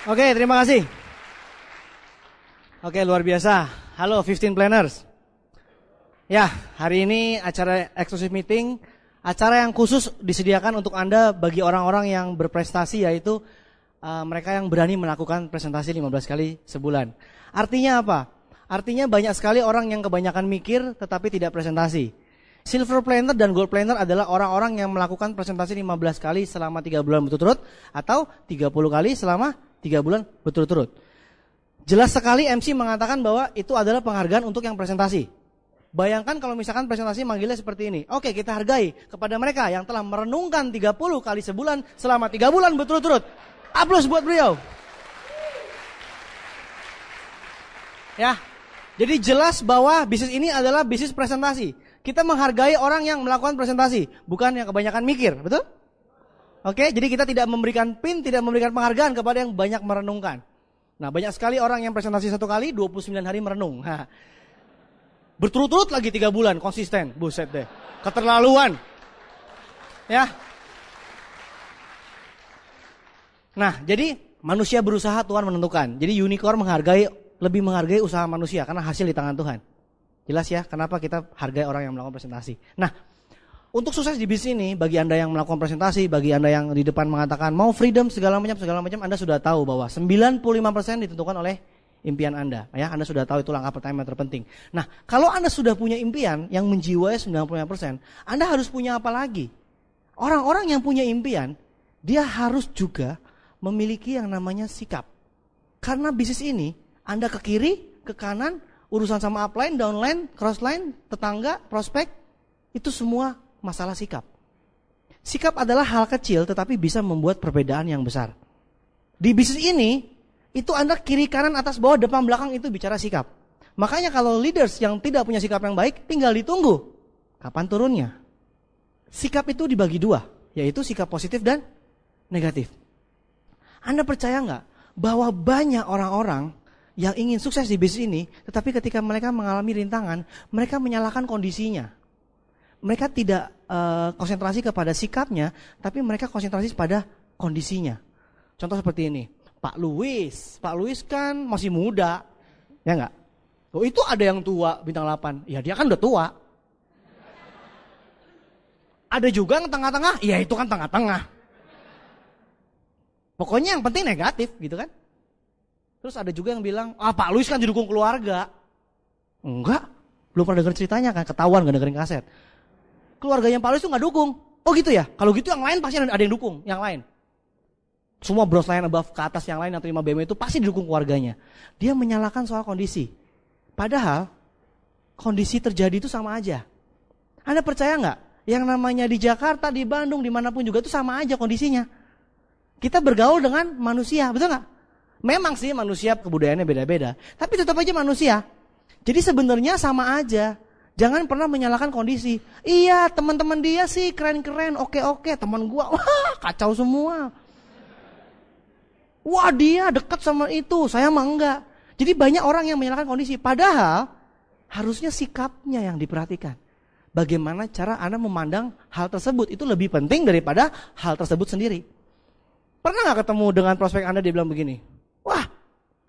Oke, terima kasih. Oke, luar biasa. Halo 15 planners. Ya, hari ini acara exclusive meeting, acara yang khusus disediakan untuk Anda bagi orang-orang yang berprestasi, yaitu mereka yang berani melakukan presentasi 15 kali sebulan. Artinya apa? Artinya banyak sekali orang yang kebanyakan mikir tetapi tidak presentasi. Silver planner dan gold planner adalah orang-orang yang melakukan presentasi 15 kali selama 3 bulan berturut-turut atau 30 kali selama 3 bulan berturut-turut. Jelas sekali MC mengatakan bahwa itu adalah penghargaan untuk yang presentasi. Bayangkan kalau misalkan presentasi manggilnya seperti ini. Oke, kita hargai kepada mereka yang telah merenungkan 30 kali sebulan selama 3 bulan berturut-turut. Aplaus buat beliau. Ya, jadi jelas bahwa bisnis ini adalah bisnis presentasi. Kita menghargai orang yang melakukan presentasi, bukan yang kebanyakan mikir, betul? Oke, jadi kita tidak memberikan pin, tidak memberikan penghargaan kepada yang banyak merenungkan. Nah, banyak sekali orang yang presentasi 1 kali, 29 hari merenung. Berturut-turut lagi 3 bulan, konsisten. Buset deh, keterlaluan. Ya. Nah, jadi manusia berusaha, Tuhan menentukan. Jadi unicorn lebih menghargai usaha manusia, karena hasil di tangan Tuhan. Jelas ya, kenapa kita hargai orang yang melakukan presentasi. Nah, untuk sukses di bisnis ini, bagi Anda yang melakukan presentasi, bagi Anda yang di depan mengatakan mau freedom segala macam, Anda sudah tahu bahwa 95% ditentukan oleh impian Anda. Ya, Anda sudah tahu itu langkah pertama yang terpenting. Nah, kalau Anda sudah punya impian yang menjiwai 95%, Anda harus punya apa lagi? Orang-orang yang punya impian, dia harus juga memiliki yang namanya sikap. Karena bisnis ini, Anda ke kiri, ke kanan, urusan sama upline, downline, crossline, tetangga, prospek, itu semua masalah sikap. Sikap adalah hal kecil tetapi bisa membuat perbedaan yang besar. Di bisnis ini, itu Anda kiri, kanan, atas, bawah, depan, belakang itu bicara sikap. Makanya kalau leaders yang tidak punya sikap yang baik, tinggal ditunggu kapan turunnya. Sikap itu dibagi 2, yaitu sikap positif dan negatif. Anda percaya nggak bahwa banyak orang-orang yang ingin sukses di bisnis ini, tetapi ketika mereka mengalami rintangan, mereka menyalahkan kondisinya. Mereka tidak konsentrasi kepada sikapnya, tapi mereka konsentrasi pada kondisinya. Contoh seperti ini, Pak Luis kan masih muda, ya nggak? Oh, itu ada yang tua, bintang 8, ya dia kan udah tua. Ada juga yang tengah-tengah, ya itu kan tengah-tengah. Pokoknya yang penting negatif gitu kan. Terus ada juga yang bilang, Pak Luis kan didukung keluarga. Enggak, belum pernah dengar ceritanya kan, ketahuan gak dengerin kaset. Keluarganya Pak Luis tuh gak dukung. Oh gitu ya, kalau gitu yang lain pasti ada yang dukung, yang lain. Semua bros lain above ke atas yang lain yang terima BMW itu pasti didukung keluarganya. Dia menyalahkan soal kondisi. Padahal, kondisi terjadi itu sama aja. Anda percaya gak? Yang namanya di Jakarta, di Bandung, dimanapun juga itu sama aja kondisinya. Kita bergaul dengan manusia, betul gak? Memang sih manusia kebudayaannya beda-beda, tapi tetap aja manusia. Jadi sebenarnya sama aja. Jangan pernah menyalahkan kondisi. Iya, teman-teman dia sih keren-keren, oke, teman gua wah kacau semua. Wah, dia dekat sama itu, saya mah enggak. Jadi banyak orang yang menyalahkan kondisi, padahal harusnya sikapnya yang diperhatikan. Bagaimana cara Anda memandang hal tersebut itu lebih penting daripada hal tersebut sendiri. Pernah gak ketemu dengan prospek Anda, dia bilang begini, wah,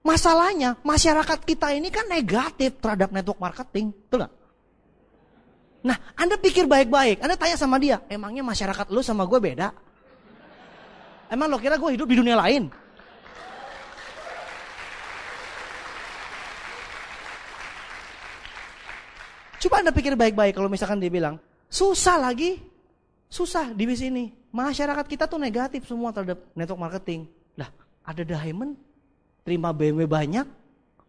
masalahnya masyarakat kita ini kan negatif terhadap network marketing, betul gak? Nah, Anda pikir baik-baik, Anda tanya sama dia, emangnya masyarakat lu sama gue beda? Emang lo kira gue hidup di dunia lain? Coba Anda pikir baik-baik kalau misalkan dia bilang, susah di bisnis ini. Masyarakat kita tuh negatif semua terhadap network marketing. Lah, ada diamond, terima BMW banyak,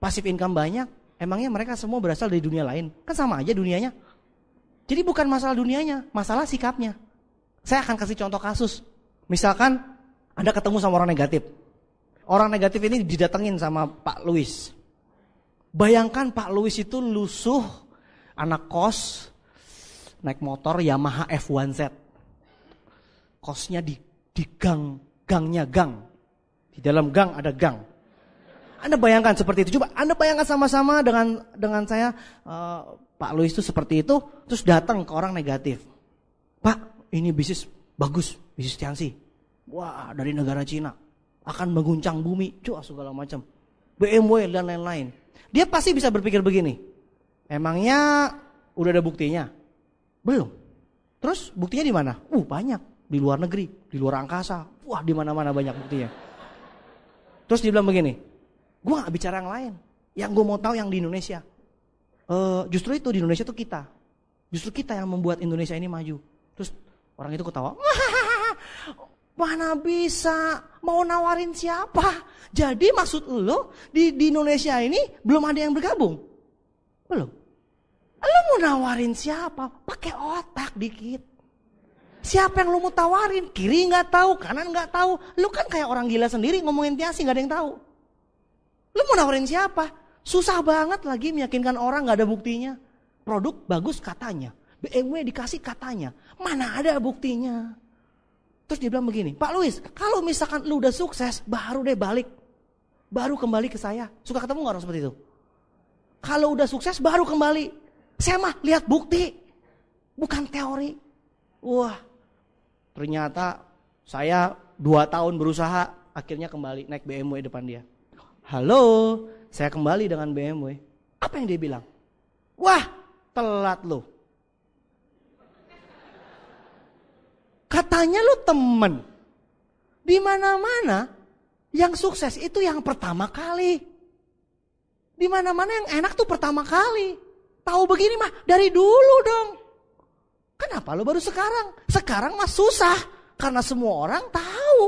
passive income banyak. Emangnya mereka semua berasal dari dunia lain? Kan sama aja dunianya. Jadi bukan masalah dunianya, masalah sikapnya. Saya akan kasih contoh kasus. Misalkan Anda ketemu sama orang negatif. Orang negatif ini didatengin sama Pak Luis. Bayangkan Pak Luis itu lusuh, anak kos, naik motor Yamaha F1Z. Kosnya di gangnya gang. Di dalam gang ada gang. Anda bayangkan seperti itu. Coba Anda bayangkan sama-sama dengan saya, Pak Luis itu seperti itu, terus datang ke orang negatif. Pak, ini bisnis bagus, bisnis Tianxi. Wah, dari negara Cina. akan mengguncang bumi, segala macam. BMW dan lain-lain. Dia pasti bisa berpikir begini. Emangnya udah ada buktinya? Belum. Terus buktinya di mana? Banyak. Di luar negeri, di luar angkasa. Wah, di mana-mana banyak buktinya. Terus dia bilang begini, gue gak bicara yang lain. Yang gue mau tahu yang di Indonesia. Justru itu di Indonesia tuh kita. Justru kita yang membuat Indonesia ini maju. Terus orang itu ketawa. Mana bisa, mau nawarin siapa? Jadi maksud lo di Indonesia ini belum ada yang bergabung? Belum. Lo mau nawarin siapa? Pakai otak dikit. Siapa yang lo mau tawarin? Kiri gak tahu, kanan gak tahu. Lo kan kayak orang gila sendiri ngomongin Tiasi gak ada yang tahu. Lo mau nawarin siapa? Susah banget lagi meyakinkan orang gak ada buktinya. Produk bagus katanya. BMW dikasih katanya. Mana ada buktinya? Terus dia bilang begini, Pak Luis, kalau misalkan lu udah sukses, baru deh balik. Baru kembali ke saya. Suka ketemu gak orang seperti itu? Kalau udah sukses, baru kembali. Saya mah lihat bukti, bukan teori. Wah, ternyata saya 2 tahun berusaha, akhirnya kembali naik BMW depan dia. Halo, saya kembali dengan BMW. Apa yang dia bilang? Wah, telat lo. Katanya lu temen. Di mana-mana yang sukses itu yang pertama kali. Di mana-mana yang enak tuh pertama kali. Tahu begini mah dari dulu dong. Kenapa lu baru sekarang? Sekarang mah susah karena semua orang tahu.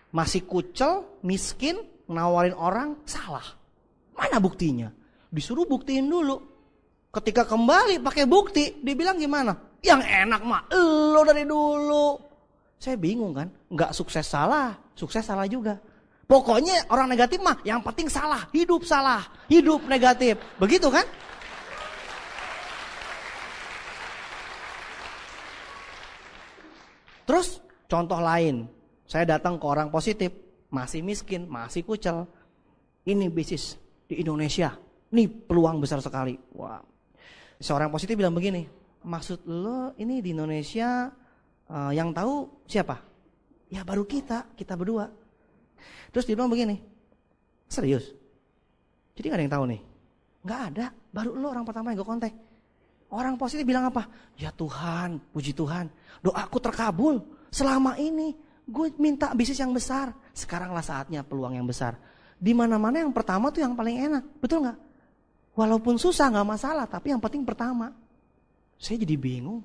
Masih kucel, miskin, nawarin orang salah. Mana buktinya? Disuruh buktiin dulu. Ketika kembali pakai bukti, dibilang gimana? Yang enak mah lo dari dulu. Saya bingung kan? Nggak sukses salah juga. Pokoknya orang negatif mah yang penting salah, hidup negatif. Begitu kan? Terus contoh lain, saya datang ke orang positif, masih miskin, masih kucel. Ini bisnis di Indonesia, ini peluang besar sekali. Wah, seorang positif bilang begini, maksud lo ini di Indonesia yang tahu siapa? Ya baru kita berdua. Terus dia bilang begini, serius? Jadi gak ada yang tahu nih? Gak ada, baru lo orang pertama yang gue kontak. Orang positif bilang apa? Ya Tuhan, puji Tuhan, doaku terkabul. Selama ini gue minta bisnis yang besar, sekaranglah saatnya peluang yang besar. Di mana-mana yang pertama tuh yang paling enak, betul nggak? Walaupun susah nggak masalah, tapi yang penting pertama. Saya jadi bingung.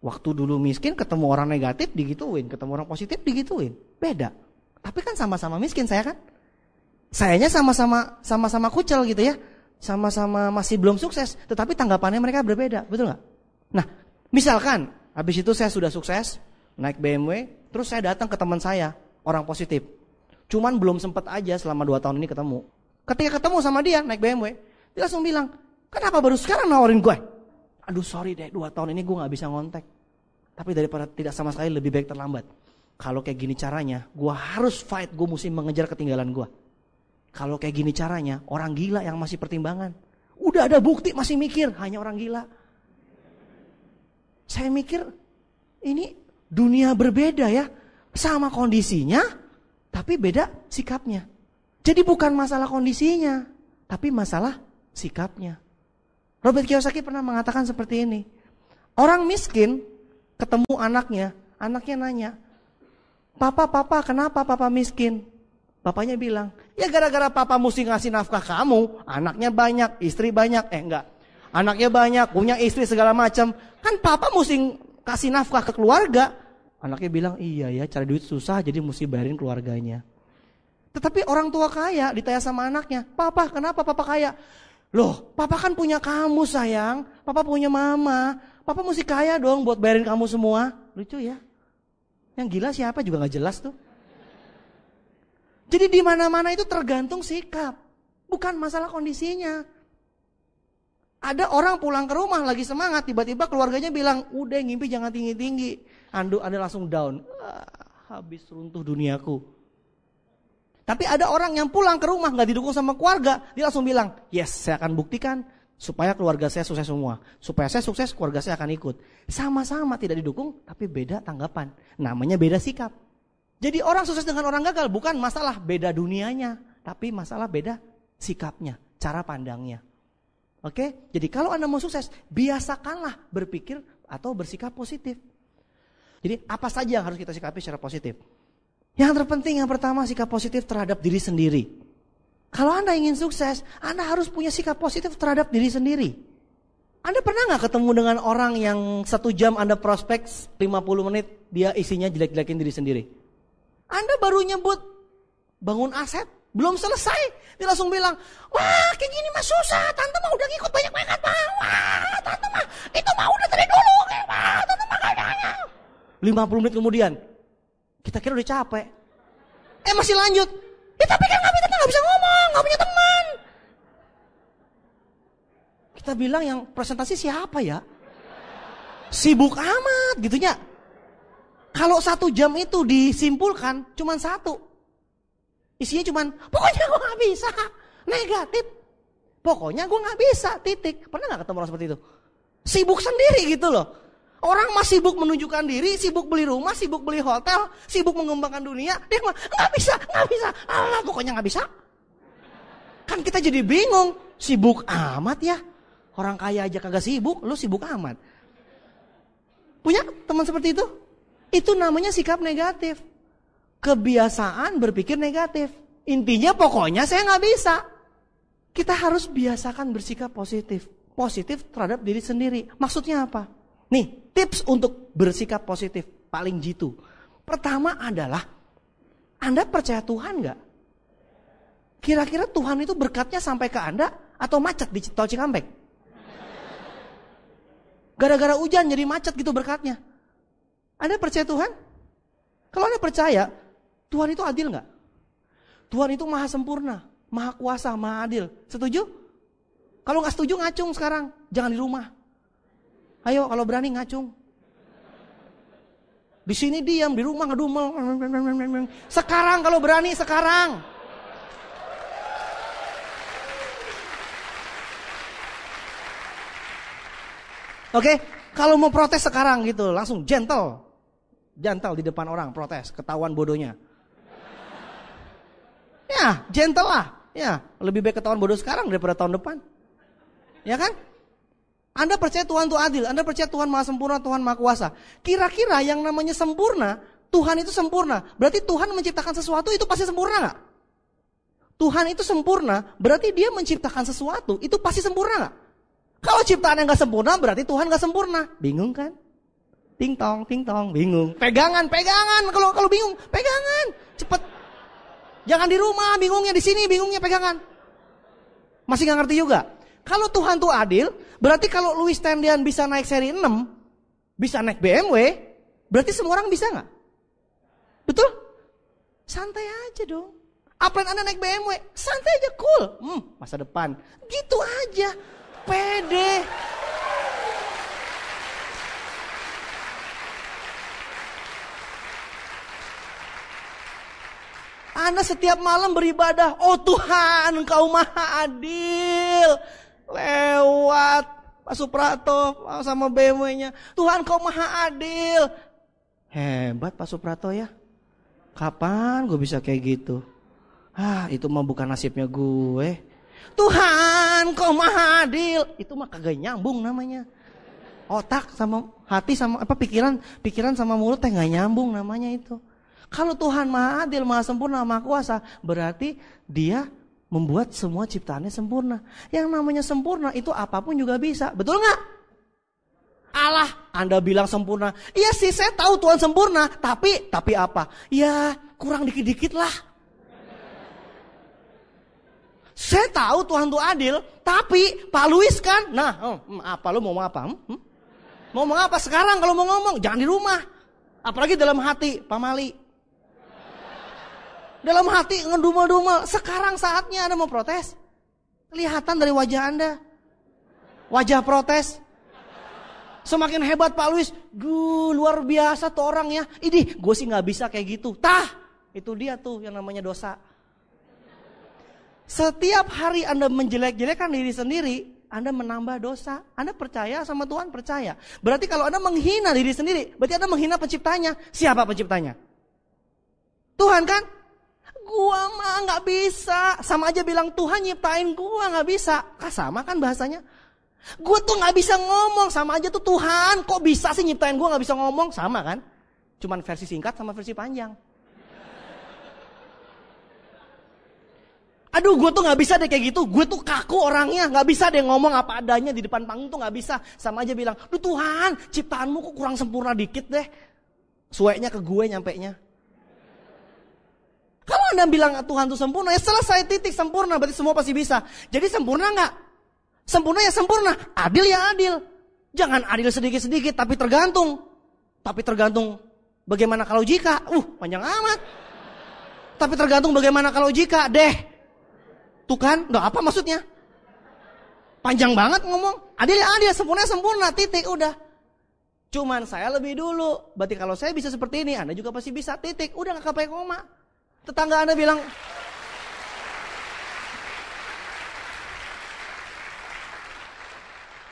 Waktu dulu miskin ketemu orang negatif digituin, ketemu orang positif digituin, beda. Tapi kan sama-sama miskin saya kan. Sayanya sama-sama kucel gitu ya, sama-sama masih belum sukses, tetapi tanggapannya mereka berbeda, betul nggak? Nah, misalkan habis itu saya sudah sukses, naik BMW, terus saya datang ke teman saya, orang positif. Cuman belum sempat aja selama 2 tahun ini ketemu. Ketika ketemu sama dia naik BMW, dia langsung bilang, kenapa baru sekarang nawarin gue? Aduh sorry deh, 2 tahun ini gue gak bisa ngontek. Tapi daripada tidak sama sekali lebih baik terlambat. Kalau kayak gini caranya, gue harus fight, gue mesti mengejar ketinggalan gue. Kalau kayak gini caranya, orang gila yang masih pertimbangan. Udah ada bukti masih mikir, hanya orang gila. Saya mikir, ini dunia berbeda ya. Sama kondisinya, tapi beda sikapnya. Jadi bukan masalah kondisinya, tapi masalah sikapnya. Robert Kiyosaki pernah mengatakan seperti ini. Orang miskin ketemu anaknya nanya, Papa, kenapa papa miskin? Bapaknya bilang, ya gara-gara papa mesti ngasih nafkah kamu, anaknya banyak, istri banyak. Enggak, anaknya banyak, punya istri segala macam. Kan papa mesti kasih nafkah ke keluarga. Anaknya bilang, iya ya cari duit susah jadi mesti bayarin keluarganya. Tetapi orang tua kaya ditanya sama anaknya, Papa kenapa papa kaya? Loh papa kan punya kamu sayang, papa punya mama, papa mesti kaya dong buat bayarin kamu semua. Lucu ya, yang gila siapa juga gak jelas tuh. Jadi di mana-mana itu tergantung sikap, bukan masalah kondisinya. Ada orang pulang ke rumah lagi semangat, tiba-tiba keluarganya bilang, udah ngimpi jangan tinggi-tinggi. Anda langsung down, habis runtuh duniaku. Tapi ada orang yang pulang ke rumah gak didukung sama keluarga, dia langsung bilang, yes saya akan buktikan Supaya keluarga saya sukses semua. Supaya saya sukses, keluarga saya akan ikut. Sama-sama tidak didukung, tapi beda tanggapan. Namanya beda sikap. Jadi orang sukses dengan orang gagal bukan masalah beda dunianya, tapi masalah beda sikapnya, cara pandangnya. Oke? Jadi kalau Anda mau sukses, biasakanlah berpikir atau bersikap positif. Jadi apa saja yang harus kita sikapi secara positif? Yang terpenting yang pertama, sikap positif terhadap diri sendiri. Kalau Anda ingin sukses, Anda harus punya sikap positif terhadap diri sendiri. Anda pernah gak ketemu dengan orang yang 1 jam Anda prospek 50 menit, dia isinya jelek-jelekin diri sendiri? Anda baru nyebut bangun aset, belum selesai, dia langsung bilang, wah kayak gini mah susah, tante mah udah ngikut banyak banget, wah tante mah itu mah udah dari dulu, wah tante mah kayaknya. 50 menit kemudian, kita kira udah capek, masih lanjut, ya tapi kan gak bisa ngomong, gak punya teman. Kita bilang yang presentasi siapa ya? Sibuk amat gitunya. Kalau 1 jam itu disimpulkan cuman 1. Isinya cuman, pokoknya gue gak bisa. Negatif. Pokoknya gue gak bisa, titik. Pernah gak ketemu orang seperti itu? Sibuk sendiri gitu loh. Orang mah sibuk menunjukkan diri, sibuk beli rumah, sibuk beli hotel, sibuk mengembangkan dunia. Dia mah gak bisa. Allah, pokoknya gak bisa. Kan kita jadi bingung. Sibuk amat ya. Orang kaya aja kagak sibuk, lu sibuk amat. Punya teman seperti itu? Itu namanya sikap negatif. Kebiasaan berpikir negatif. Intinya pokoknya saya gak bisa. Kita harus biasakan bersikap positif. Positif terhadap diri sendiri. Maksudnya apa? Nih, tips untuk bersikap positif paling jitu. Pertama adalah, Anda percaya Tuhan gak? Kira-kira Tuhan itu berkatnya sampai ke Anda atau macet di Tol Cikampek? Gara-gara hujan jadi macet gitu berkatnya. Anda percaya Tuhan? Kalau Anda percaya, Tuhan itu adil gak? Tuhan itu maha sempurna, maha kuasa, maha adil. Setuju? Kalau gak setuju ngacung sekarang, jangan di rumah. Ayo kalau berani ngacung. Di sini diam, di rumah ngedumel. Sekarang kalau berani, sekarang. Oke, kalau mau protes sekarang gitu, langsung gentle di depan orang, protes, ketahuan bodohnya. Ya, gentle lah. Ya, lebih baik ketahuan bodoh sekarang daripada tahun depan. Ya kan? Anda percaya Tuhan itu adil, Anda percaya Tuhan maha sempurna, Tuhan maha kuasa. Kira-kira yang namanya sempurna, Tuhan itu sempurna, berarti Tuhan menciptakan sesuatu itu pasti sempurna gak? Tuhan itu sempurna, berarti dia menciptakan sesuatu, itu pasti sempurna gak? Kalau ciptaan yang gak sempurna, berarti Tuhan gak sempurna. Bingung kan? Ting tong, bingung. Pegangan. Kalau bingung, pegangan. Cepet. Jangan di rumah, bingungnya di sini, bingungnya pegangan. Masih gak ngerti juga? Kalau Tuhan tuh adil, berarti kalau Louis Tendian bisa naik seri 6, bisa naik BMW, berarti semua orang bisa gak? Betul? Santai aja dong. Apalagi Anda naik BMW, santai aja, cool. Masa depan. Gitu aja. Pede. Anda setiap malam beribadah, oh Tuhan Engkau maha adil. Lewat Pak Suprato sama BMW-nya, Tuhan Engkau maha adil. Hebat Pak Suprato ya. Kapan gue bisa kayak gitu? Itu mah bukan nasibnya gue. Tuhan Kau maha adil. Itu mah kagak nyambung namanya. Otak sama hati sama pikiran sama mulut gak nyambung namanya itu. Kalau Tuhan maha adil, maha sempurna, maha kuasa, berarti dia membuat semua ciptaannya sempurna. Yang namanya sempurna itu apapun juga bisa. Betul gak? Allah, Anda bilang sempurna. Iya sih, saya tahu Tuhan sempurna, tapi apa? Ya kurang dikit-dikit lah. Saya tahu Tuhan itu adil, tapi Pak Luis kan, apa lu mau ngomong apa? Mau ngomong apa sekarang kalau mau ngomong? Jangan di rumah. Apalagi dalam hati, Pak Mali. Dalam hati ngedumel-dumel. Sekarang saatnya Anda mau protes. Kelihatan dari wajah Anda. Wajah protes. Semakin hebat Pak Luis. Luar biasa tuh orang ya. Idih, gue sih gak bisa kayak gitu. Itu dia tuh yang namanya dosa. Setiap hari Anda menjelek-jelekkan diri sendiri, Anda menambah dosa. Anda percaya sama Tuhan? Percaya. Berarti kalau Anda menghina diri sendiri, berarti Anda menghina penciptanya. Siapa penciptanya? Tuhan kan? Gua mah gak bisa. Sama aja bilang Tuhan nyiptain gua gak bisa. Sama kan bahasanya? Gua tuh gak bisa ngomong. Sama aja tuh Tuhan. Kok bisa sih nyiptain gua gak bisa ngomong? Sama kan? Cuman versi singkat sama versi panjang. Aduh, gue tuh gak bisa deh kayak gitu. Gue tuh kaku orangnya, gak bisa deh ngomong apa adanya di depan panggung tuh gak bisa. Sama aja bilang, duh Tuhan, ciptaanmu kok kurang sempurna dikit deh. Sueknya ke gue nyampenya. Kalau Anda bilang Tuhan tuh sempurna, ya selesai, titik, sempurna. Berarti semua pasti bisa. Jadi sempurna gak? Sempurna ya sempurna, adil ya adil. Jangan adil sedikit-sedikit, tapi tergantung. Tapi tergantung bagaimana kalau jika. Panjang amat. Tapi tergantung bagaimana kalau jika, deh. Tuh kan, nggak apa maksudnya? Panjang banget ngomong. Adil ya adil, sempurna sempurna, titik, udah. Cuman saya lebih dulu. Berarti kalau saya bisa seperti ini, Anda juga pasti bisa, titik. Udah nggak pakai koma. Tetangga Anda bilang,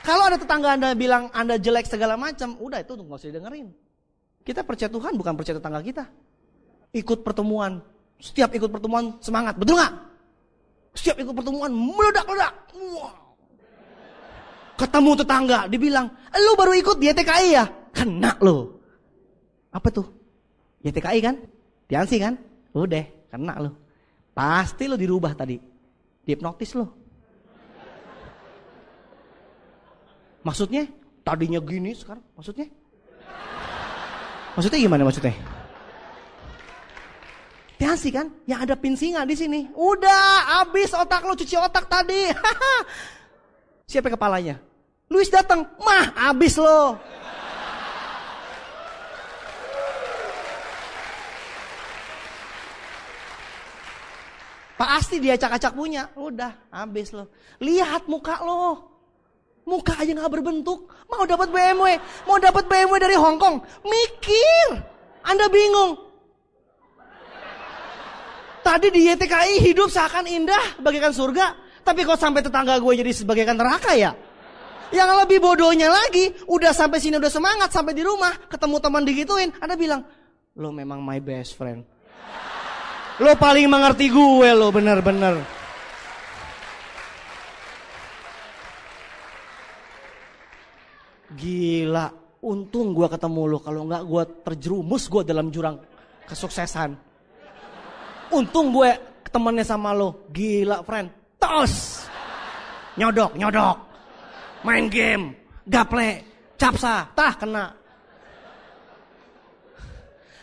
kalau ada tetangga Anda bilang Anda jelek segala macam, udah itu nggak usah didengerin. Kita percaya Tuhan, bukan percaya tetangga kita. Ikut pertemuan, setiap ikut pertemuan semangat, betul nggak? Setiap ikut pertemuan meledak-ledak. Wow. Ketemu tetangga, dibilang, lu baru ikut di YTKI ya? Kena lu. Apa tuh? YTKI kan? Tiansi kan? Udah, kena lu. Pasti lu dirubah tadi. Dihipnotis lu. Maksudnya? Tadinya gini, sekarang maksudnya? Maksudnya gimana maksudnya? Tiansi kan, yang ada pinsinga di sini. Udah, habis otak lo, cuci otak tadi. Siapa kepalanya? Luis datang, mah habis lo. Pasti dia acak-acak punya. Udah, habis lo. Lihat muka lo. Muka aja gak berbentuk. Mau dapat BMW. Mau dapat BMW dari Hong Kong. Mikir. Anda bingung. Tadi di YTKI hidup seakan indah, bagaikan surga. Tapi kok sampai tetangga gue jadi sebagaikan neraka ya? Yang lebih bodohnya lagi, udah sampai sini udah semangat, sampai di rumah, ketemu teman digituin. Anda bilang, lo memang my best friend. Lo paling mengerti gue lo, bener-bener. Gila, untung gue ketemu lo. Kalau enggak gue terjerumus gue dalam jurang kesuksesan. Untung gue temennya sama lo. Gila friend. Tos. Nyodok. Main game. Gaple. Capsa. Tah kena.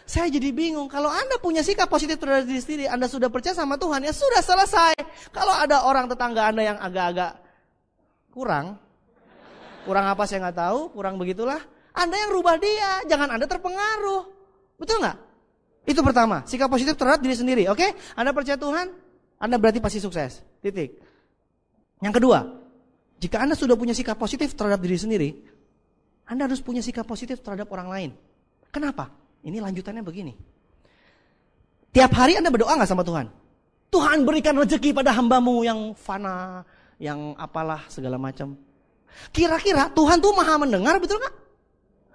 Saya jadi bingung. Kalau Anda punya sikap positif terhadap diri sendiri, Anda sudah percaya sama Tuhan, ya sudah selesai. Kalau ada orang tetangga Anda yang agak-agak kurang apa saya nggak tahu, kurang begitulah. Anda yang rubah dia. Jangan Anda terpengaruh. Betul nggak? Itu pertama, sikap positif terhadap diri sendiri, oke? Anda percaya Tuhan, Anda berarti pasti sukses, titik. Yang kedua, jika Anda sudah punya sikap positif terhadap diri sendiri, Anda harus punya sikap positif terhadap orang lain. Kenapa? Ini lanjutannya begini. Tiap hari Anda berdoa gak sama Tuhan? Tuhan berikan rezeki pada hambamu yang fana, yang apalah segala macam. Kira-kira Tuhan tuh maha mendengar, betul gak?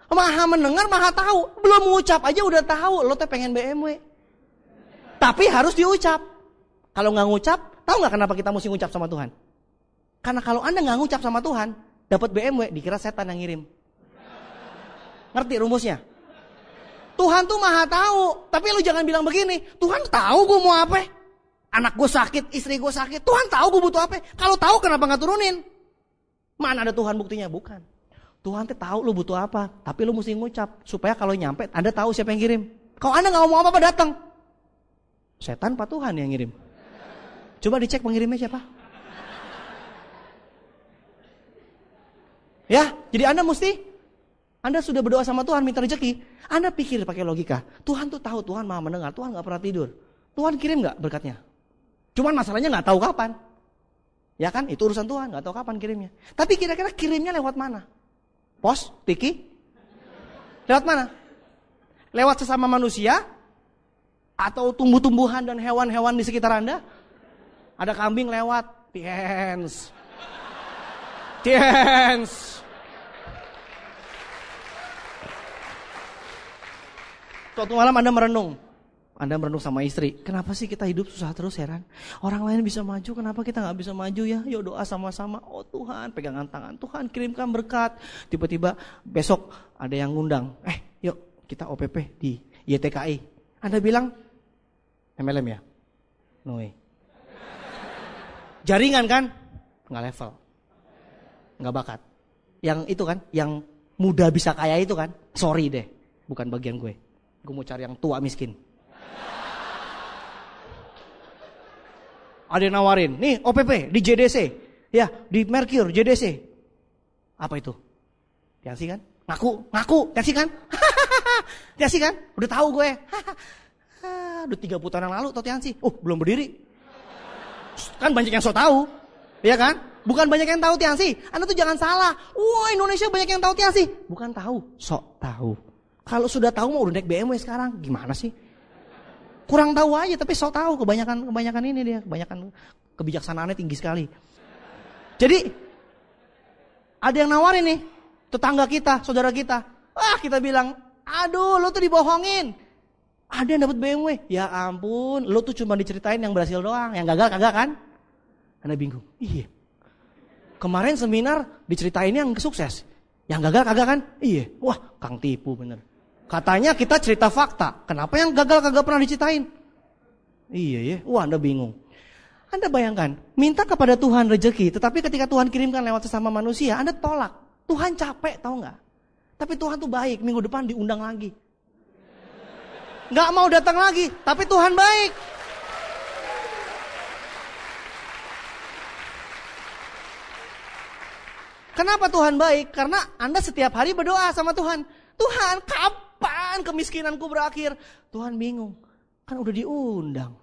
Maha mendengar, maha tahu. Belum mengucap aja udah tahu lo teh pengen BMW. Tapi harus diucap. Kalau nggak ngucap, tahu nggak kenapa kita mesti ngucap sama Tuhan? Karena kalau Anda nggak ngucap sama Tuhan, dapat BMW, dikira setan yang ngirim. Ngerti rumusnya? Tuhan tuh maha tahu. Tapi lu jangan bilang begini, Tuhan tahu gue mau apa? Anak gue sakit, istri gue sakit. Tuhan tahu gue butuh apa? Kalau tahu kenapa nggak turunin? Mana ada Tuhan buktinya? Bukan. Tuhan tuh tahu lu butuh apa, tapi lu mesti ngucap supaya kalau nyampe Anda tahu siapa yang kirim. Kalau Anda nggak ngomong apa-apa datang, setan Pak Tuhan yang ngirim. Coba dicek pengirimnya siapa. Ya, jadi Anda sudah berdoa sama Tuhan minta rezeki, Anda pikir pakai logika. Tuhan tuh tahu, Tuhan maha mendengar, Tuhan nggak pernah tidur. Tuhan kirim nggak berkatnya? Cuman masalahnya nggak tahu kapan. Ya kan, itu urusan Tuhan, nggak tahu kapan kirimnya. Tapi kira-kira kirimnya lewat mana? Pos, tiki? Lewat mana? Lewat sesama manusia? Atau tumbuh-tumbuhan dan hewan-hewan di sekitar Anda? Ada kambing lewat, tiens. Tiens. Suatu malam Anda merenung sama istri. Kenapa sih kita hidup susah terus, heran? Orang lain bisa maju, kenapa kita gak bisa maju ya? Yuk doa sama-sama. Oh Tuhan, pegangan tangan. Tuhan kirimkan berkat. Tiba-tiba besok ada yang ngundang. Yuk kita OPP di YTKI. Anda bilang, MLM ya? No way. Jaringan kan? Nggak level. Nggak bakat. Yang itu kan, yang muda bisa kaya itu kan? Sorry deh, bukan bagian gue. Gue mau cari yang tua miskin. Ada yang nawarin, nih OPP di JDC. Ya, di Mercure JDC. Apa itu? Tiansi kan? Ngaku, Tiansi kan? Tiansi kan? Udah tahu gue. Udah 30 tahun yang lalu tau Tiansi. Belum berdiri. Kan banyak yang so tahu. Iya kan? Bukan banyak yang tahu Tiansi. Anda tuh jangan salah. Wah, Indonesia banyak yang tahu Tiansi. Bukan tahu, sok tahu. Kalau sudah tahu mau udah naik BMW sekarang. Gimana sih? Kurang tahu aja tapi sok tahu. Kebanyakan ini dia, kebanyakan kebijaksanaannya tinggi sekali. Jadi ada yang nawarin nih, tetangga kita, saudara kita. Kita bilang, aduh lo tuh dibohongin. Ada yang dapat BMW. Ya ampun, lo tuh cuma diceritain yang berhasil doang, yang gagal kagak kan? Anda bingung. Iya. Kemarin seminar diceritain yang sukses. Yang gagal kagak kan? Iya. Wah, Kang tipu bener. Katanya kita cerita fakta. Kenapa yang gagal kagak pernah diceritain? Iya ya. Wah, Anda bingung. Anda bayangkan, minta kepada Tuhan rezeki, tetapi ketika Tuhan kirimkan lewat sesama manusia, Anda tolak. Tuhan capek, tahu nggak? Tapi Tuhan tuh baik, minggu depan diundang lagi. Nggak mau datang lagi, tapi Tuhan baik. Kenapa Tuhan baik? Karena Anda setiap hari berdoa sama Tuhan. Tuhan, kapan kemiskinanku berakhir? Tuhan bingung, kan udah diundang.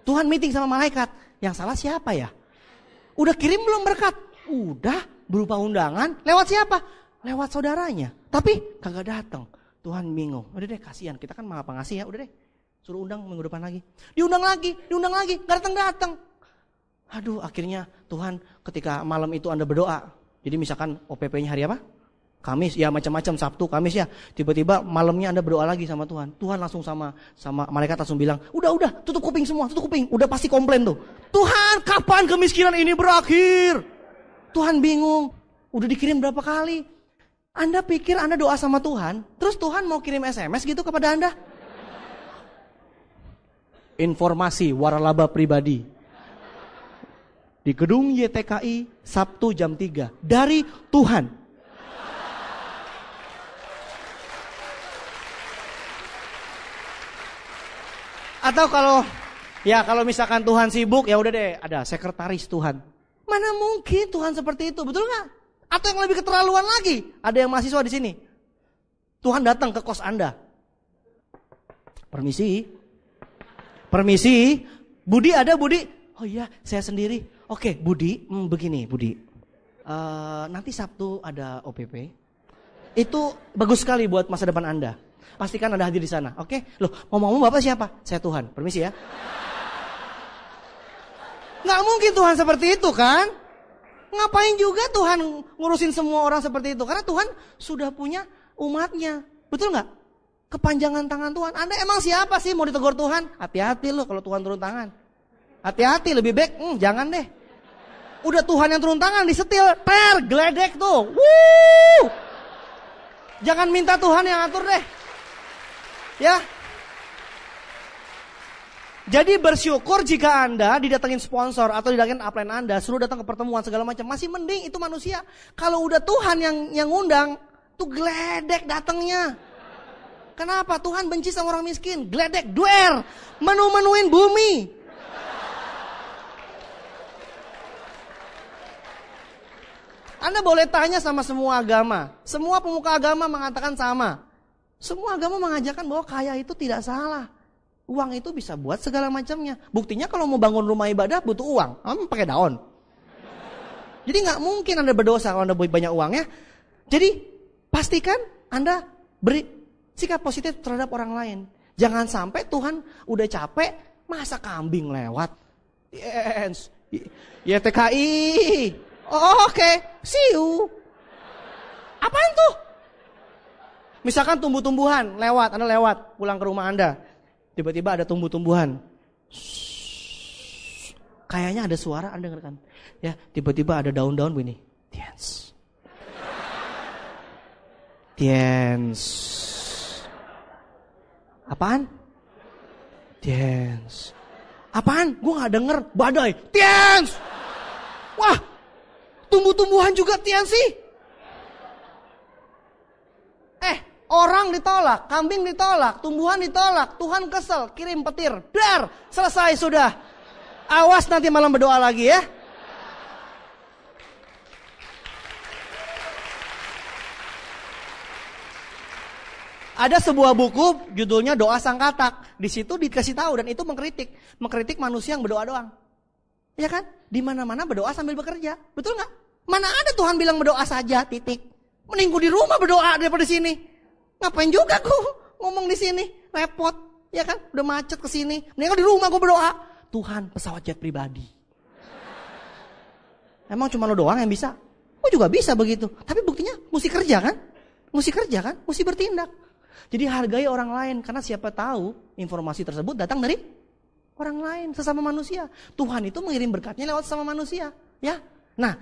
Tuhan meeting sama malaikat, yang salah siapa ya? Udah kirim belum berkat? Udah, berupa undangan. Lewat siapa? Lewat saudaranya. Tapi kagak datang. Tuhan bingung. Udah deh, kasihan. Kita kan maha pengasih ya. Udah deh, suruh undang minggu depan lagi. Diundang lagi, gak datang. Aduh, akhirnya Tuhan ketika malam itu Anda berdoa. Jadi misalkan OPP-nya hari apa? Kamis, ya macam-macam, Sabtu, Kamis ya. Tiba-tiba malamnya Anda berdoa lagi sama Tuhan. Tuhan langsung sama malaikat langsung bilang, udah, tutup kuping semua, tutup kuping. Udah pasti komplain tuh. Tuhan, kapan kemiskinan ini berakhir? Tuhan bingung. Udah dikirim berapa kali? Anda pikir Anda doa sama Tuhan, terus Tuhan mau kirim SMS gitu kepada Anda? Informasi waralaba pribadi. Di gedung YTKI Sabtu jam 3 dari Tuhan. Atau kalau misalkan Tuhan sibuk, ya udah deh ada sekretaris Tuhan. Mana mungkin Tuhan seperti itu, betul nggak? Atau yang lebih keterlaluan lagi, ada yang mahasiswa di sini. Tuhan datang ke kos Anda. Permisi, Budi ada Budi? Oh iya, saya sendiri. Oke, Budi, begini Budi. Nanti Sabtu ada OPP. Itu bagus sekali buat masa depan Anda. Pastikan Anda hadir di sana, oke? Loh, ngomong-ngomong Bapak siapa? Saya Tuhan, permisi ya. Nggak mungkin Tuhan seperti itu kan? Ngapain juga Tuhan ngurusin semua orang seperti itu? Karena Tuhan sudah punya umatnya, betul nggak? Kepanjangan tangan Tuhan. Anda emang siapa sih mau ditegur Tuhan? Hati-hati loh kalau Tuhan turun tangan. Hati-hati, lebih baik jangan deh. Udah Tuhan yang turun tangan disetil, geledek tuh. Wuh! Jangan minta Tuhan yang atur deh. Ya. Jadi bersyukur jika Anda didatengin sponsor atau didatengin upline Anda, suruh datang ke pertemuan segala macam, masih mending itu manusia. Kalau udah Tuhan yang ngundang, tuh geledek datangnya. Kenapa? Tuhan benci sama orang miskin, geledek, duer, menu-menuin bumi. Anda boleh tanya sama semua agama. Semua pemuka agama mengatakan sama. Semua agama mengajarkan bahwa kaya itu tidak salah. Uang itu bisa buat segala macamnya. Buktinya kalau mau bangun rumah ibadah butuh uang. Pakai daun. Jadi gak mungkin Anda berdosa kalau Anda banyak uang ya. Jadi pastikan Anda beri sikap positif terhadap orang lain. Jangan sampai Tuhan udah capek, masa kambing lewat. Yes. YTKI. Oh, oke. See you. Apaan tuh? Misalkan tumbuh-tumbuhan lewat, Anda lewat pulang ke rumah Anda. Tiba-tiba ada tumbuh-tumbuhan. Kayaknya ada suara, Anda dengarkan. Ya, tiba-tiba ada daun-daun begini. Tiens. Tiens. Apaan? Tiens. Apaan? Gue gak denger. Badai. Tiens. Wah. Tumbuh-tumbuhan juga tiens sih. Orang ditolak, kambing ditolak, tumbuhan ditolak, Tuhan kesel, kirim petir. Dar, selesai sudah. Awas nanti malam berdoa lagi ya. Ada sebuah buku judulnya Doa Sang Katak. Di situ dikasih tahu dan itu mengkritik manusia yang berdoa doang. Ya kan? Di mana-mana berdoa sambil bekerja. Betul nggak? Mana ada Tuhan bilang berdoa saja, titik. Mending gue di rumah berdoa daripada di sini. Ngapain juga gue ngomong di sini, repot, ya kan? Udah macet ke sini. Mending di rumah gue berdoa. Tuhan, pesawat jet pribadi. Emang cuma lo doang yang bisa? Gue juga bisa begitu. Tapi buktinya mesti kerja kan? Mesti bertindak. Jadi hargai orang lain karena siapa tahu informasi tersebut datang dari orang lain, sesama manusia. Tuhan itu mengirim berkatnya lewat sesama manusia, ya. Nah,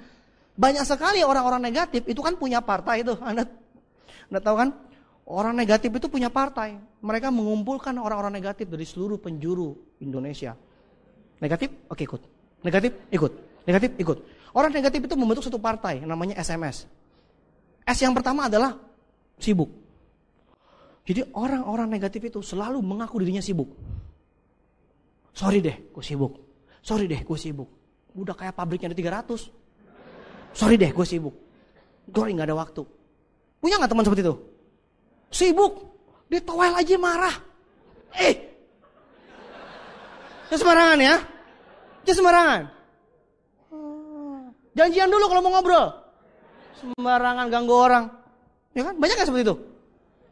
banyak sekali orang-orang negatif itu kan punya partai itu. Anda tahu kan? Orang negatif itu punya partai. Mereka mengumpulkan orang-orang negatif dari seluruh penjuru Indonesia. Negatif? Oke, ikut. Negatif? Ikut. Negatif? Ikut. Orang negatif itu membentuk satu partai namanya SMS. S yang pertama adalah sibuk. Jadi orang-orang negatif itu selalu mengaku dirinya sibuk. Sorry deh, gue sibuk. Udah kayak pabriknya ada 300. Sorry deh, gue sibuk. Gue gak ada waktu. Punya gak teman seperti itu? Sibuk, dia toel aja marah. Jangan sembarangan ya. Jangan sembarangan. Janjian dulu kalau mau ngobrol. Sembarangan ganggu orang. Ya kan? Banyak kan seperti itu?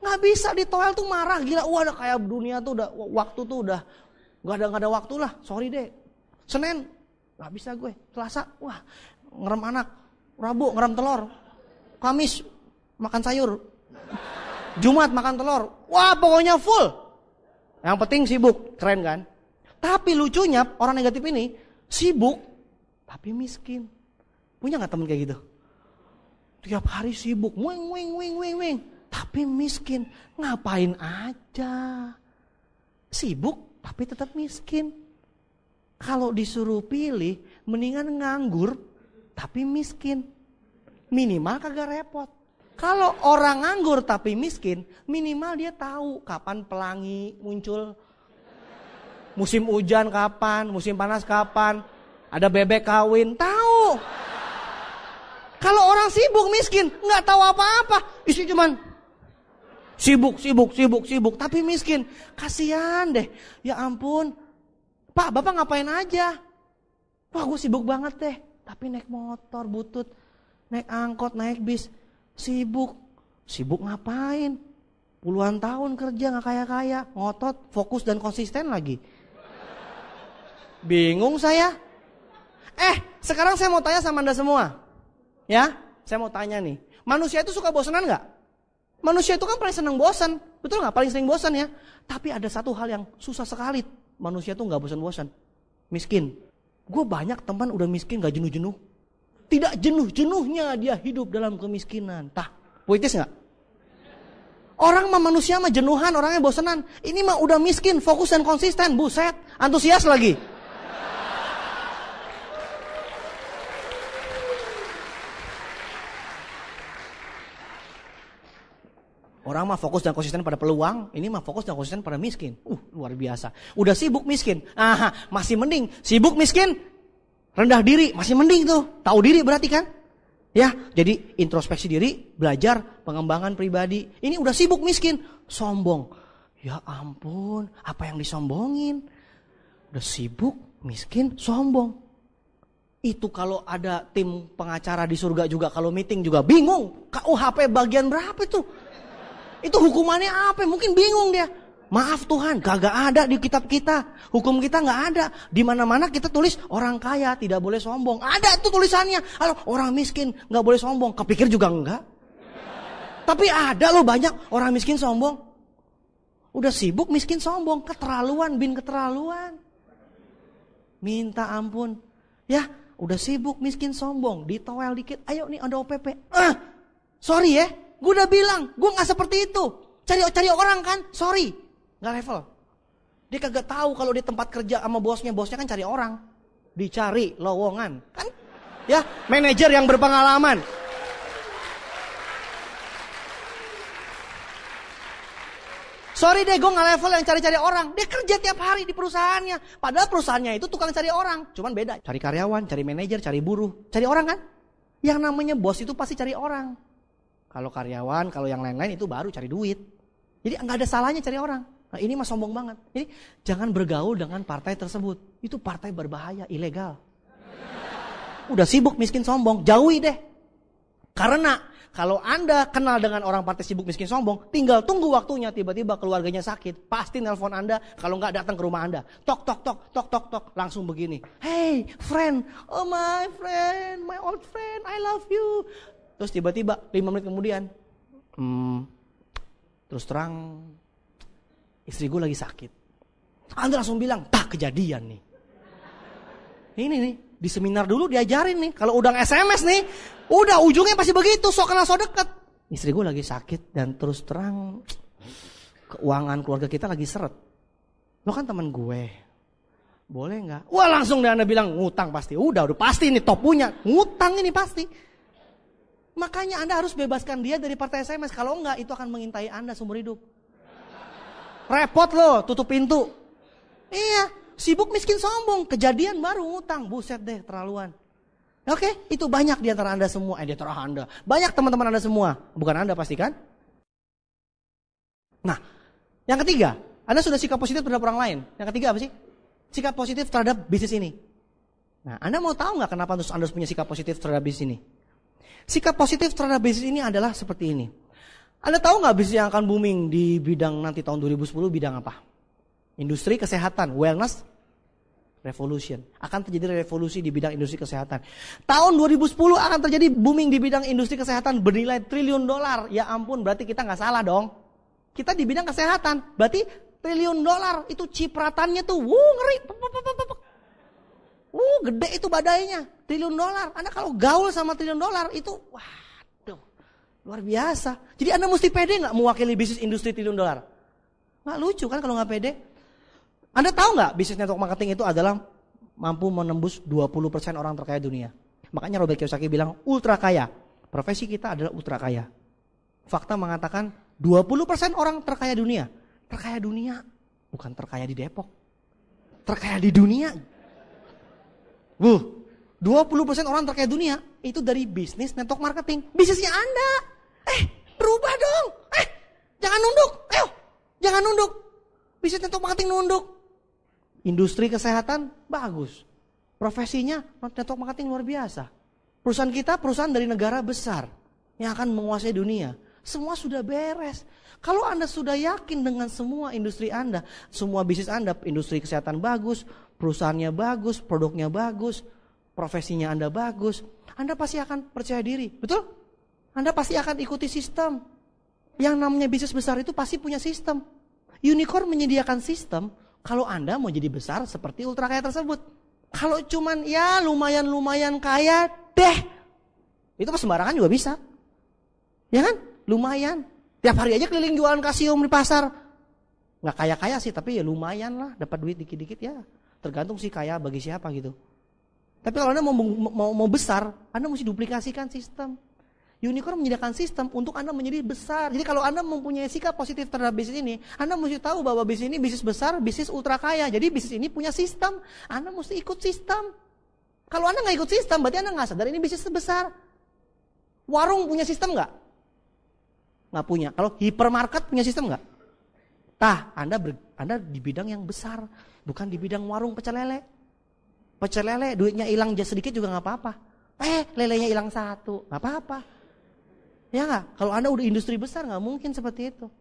Gak bisa di toel tuh marah. Gila, udah kayak dunia tuh udah, waktu tuh udah gak ada waktu lah. Sorry deh. Senin, gak bisa gue. Selasa, wah ngerem anak. Rabu ngerem telur. Kamis makan sayur. Jumat makan telur. Wah pokoknya full. Yang penting sibuk. Keren kan? Tapi lucunya orang negatif ini sibuk tapi miskin. Punya gak temen kayak gitu? Tiap hari sibuk. Wing. Tapi miskin. Ngapain aja? Sibuk tapi tetap miskin. Kalau disuruh pilih mendingan nganggur tapi miskin. Minimal kagak repot. Kalau orang nganggur tapi miskin, minimal dia tahu kapan pelangi muncul. Musim hujan kapan, musim panas kapan, ada bebek kawin, tahu. Kalau orang sibuk miskin, nggak tahu apa-apa. Isi cuman sibuk, tapi miskin. Kasihan deh, ya ampun. Pak, Bapak ngapain aja? Wah, gue sibuk banget deh. Tapi naik motor, butut, naik angkot, naik bis. Sibuk ngapain? Puluhan tahun kerja gak kaya-kaya, ngotot, fokus dan konsisten lagi. Bingung saya. Sekarang saya mau tanya sama Anda semua. Ya, saya mau tanya nih. Manusia itu suka bosanan gak? Manusia itu kan paling seneng bosan. Betul gak? Paling sering bosan ya. Tapi ada satu hal yang susah sekali. Manusia itu gak bosan-bosan. Miskin. Gue banyak teman udah miskin gak jenuh-jenuh. Tidak jenuh-jenuhnya dia hidup dalam kemiskinan. Tah, puitis gak? Orang mah manusia mah jenuhan, orangnya bosanan. Ini mah udah miskin, fokus dan konsisten. Buset, antusias lagi. Orang mah fokus dan konsisten pada peluang, ini mah fokus dan konsisten pada miskin. Luar biasa. Udah sibuk miskin. Masih mending. Sibuk miskin, rendah diri, masih mending tuh. Tahu diri berarti kan? Ya, jadi introspeksi diri, belajar pengembangan pribadi. Ini udah sibuk miskin, sombong. Ya ampun, apa yang disombongin? Udah sibuk, miskin, sombong. Itu kalau ada tim pengacara di surga juga, kalau meeting juga bingung. KUHP bagian berapa itu? Itu hukumannya apa? Mungkin bingung dia. Maaf Tuhan, kagak ada di kitab kita. Hukum kita nggak ada. Di mana-mana kita tulis orang kaya tidak boleh sombong. Ada itu tulisannya. Halo, orang miskin nggak boleh sombong. Kepikir juga enggak. Tapi ada loh banyak orang miskin sombong. Udah sibuk miskin sombong. Keterlaluan, keterlaluan. Minta ampun. Ya, udah sibuk miskin sombong. Ditowel dikit. Ayo nih ada OPP. Sorry ya. Gue udah bilang. Gue gak seperti itu. Cari orang kan. Sorry. Gak level. Dia kagak tahu kalau di tempat kerja sama bosnya. Bosnya kan cari orang. Dicari lowongan. Kan? Ya, manajer yang berpengalaman. Sorry deh, gue gak level yang cari-cari orang. Dia kerja tiap hari di perusahaannya. Padahal perusahaannya itu tukang cari orang. Cuman beda. Cari karyawan, cari manajer, cari buruh. Cari orang kan? Yang namanya bos itu pasti cari orang. Kalau karyawan, kalau yang lain-lain itu baru cari duit. Jadi gak ada salahnya cari orang. Nah ini mah sombong banget. Jadi jangan bergaul dengan partai tersebut. Itu partai berbahaya, ilegal. Udah sibuk miskin sombong, jauhi deh. Karena kalau Anda kenal dengan orang partai sibuk miskin sombong, tinggal tunggu waktunya, tiba-tiba keluarganya sakit, pasti nelpon Anda, kalau nggak datang ke rumah Anda, tok tok tok tok tok tok, langsung begini, hey friend, oh my friend, my old friend, I love you. Terus tiba-tiba 5 menit kemudian, terus terang istri gue lagi sakit. Anda langsung bilang, tak kejadian nih. Ini nih. Di seminar dulu diajarin nih, kalau udah SMS nih, udah ujungnya pasti begitu, sok kenal sok deket. Istri gue lagi sakit dan terus terang keuangan keluarga kita lagi seret. Lo kan teman gue, boleh nggak? Wah langsung deh Anda bilang ngutang pasti, udah pasti ini top punya, ngutang ini pasti. Makanya Anda harus bebaskan dia dari partai SMS, kalau enggak itu akan mengintai Anda seumur hidup. Repot lo, tutup pintu. Iya. Sibuk miskin sombong, kejadian baru ngutang, buset deh terlaluan. Oke, itu banyak di antara Anda semua, di antara Anda. Banyak teman-teman Anda semua, bukan Anda pasti kan? Nah, yang ketiga, Anda sudah sikap positif terhadap orang lain. Yang ketiga apa sih? Sikap positif terhadap bisnis ini. Nah, Anda mau tahu nggak kenapa Anda punya sikap positif terhadap bisnis ini? Sikap positif terhadap bisnis ini adalah seperti ini. Anda tahu nggak bisnis yang akan booming di bidang nanti tahun 2010 bidang apa? Industri kesehatan, wellness revolution. Akan terjadi revolusi di bidang industri kesehatan. Tahun 2010 akan terjadi booming di bidang industri kesehatan bernilai triliun dolar. Ya ampun, berarti kita nggak salah dong. Kita di bidang kesehatan, berarti triliun dolar itu cipratannya tuh, ngeri. Gede itu badainya, triliun dolar. Anda kalau gaul sama triliun dolar itu, waduh, luar biasa. Jadi Anda mesti pede nggak mewakili bisnis industri triliun dolar? Nggak lucu kan kalau nggak pede? Anda tahu nggak bisnis network marketing itu adalah mampu menembus 20% orang terkaya dunia. Makanya Robert Kiyosaki bilang ultra kaya. Profesi kita adalah ultra kaya. Fakta mengatakan 20% orang terkaya dunia. Terkaya dunia, bukan terkaya di Depok. Terkaya di dunia. 20% orang terkaya dunia itu dari bisnis network marketing. Bisnisnya Anda. Berubah dong. Jangan nunduk. Ayo, jangan nunduk. Bisnis network marketing nunduk. Industri kesehatan bagus. Profesinya network marketing luar biasa. Perusahaan kita perusahaan dari negara besar yang akan menguasai dunia. Semua sudah beres. Kalau Anda sudah yakin dengan semua industri Anda, semua bisnis Anda, industri kesehatan bagus, perusahaannya bagus, produknya bagus, profesinya Anda bagus, Anda pasti akan percaya diri. Betul? Anda pasti akan ikuti sistem. Yang namanya bisnis besar itu pasti punya sistem. Unicorn menyediakan sistem kalau Anda mau jadi besar seperti ultra kaya tersebut. Kalau cuman ya lumayan kaya deh, itu sembarangan juga bisa. Ya kan? Lumayan. Tiap hari aja keliling jualan kasium di pasar. Nggak kaya-kaya sih, tapi ya lumayan lah. Dapat duit dikit-dikit ya. Tergantung sih kaya bagi siapa gitu. Tapi kalau Anda mau besar, Anda mesti duplikasikan sistem. Unicorn menyediakan sistem untuk Anda menjadi besar. Jadi kalau Anda mempunyai sikap positif terhadap bisnis ini, Anda mesti tahu bahwa bisnis ini bisnis besar, bisnis ultra kaya. Jadi bisnis ini punya sistem. Anda mesti ikut sistem. Kalau Anda nggak ikut sistem, berarti Anda nggak sadar ini bisnis besar. Warung punya sistem nggak? Nggak punya. Kalau hipermarket punya sistem nggak? Anda di bidang yang besar, bukan di bidang warung pecel lele. Pecel lele duitnya hilang sedikit juga nggak apa-apa. Lelenya hilang 1, nggak apa-apa. Ya nggak? Kalau Anda udah industri besar nggak mungkin seperti itu.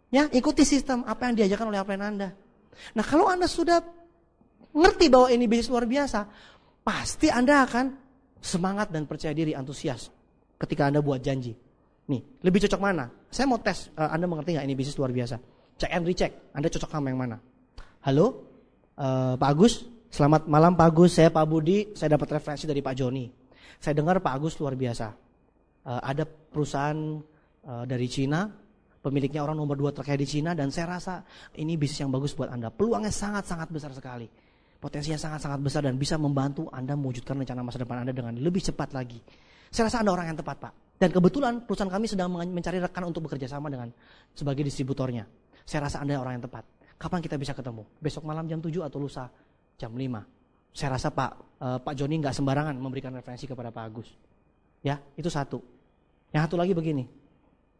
Ya, ikuti sistem apa yang diajarkan oleh upline Anda. Nah, kalau Anda sudah ngerti bahwa ini bisnis luar biasa, pasti Anda akan semangat dan percaya diri, antusias ketika Anda buat janji. Nih, lebih cocok mana? Saya mau tes, Anda mengerti nggak ini bisnis luar biasa? Check and recheck, Anda cocok sama yang mana? Halo, Pak Agus, selamat malam Pak Agus, saya Pak Budi, saya dapat referensi dari Pak Joni. Saya dengar Pak Agus luar biasa. Ada perusahaan dari Cina, pemiliknya orang nomor 2 terkaya di Cina, dan saya rasa ini bisnis yang bagus buat Anda. Peluangnya sangat-sangat besar sekali. Potensinya sangat-sangat besar dan bisa membantu Anda mewujudkan rencana masa depan Anda dengan lebih cepat lagi. Saya rasa Anda orang yang tepat, Pak. Dan kebetulan perusahaan kami sedang mencari rekan untuk bekerja sama dengan sebagai distributornya. Saya rasa Anda orang yang tepat. Kapan kita bisa ketemu? Besok malam jam 7 atau lusa jam 5? Saya rasa Pak Joni nggak sembarangan memberikan referensi kepada Pak Agus. Ya, itu satu. Yang satu lagi begini.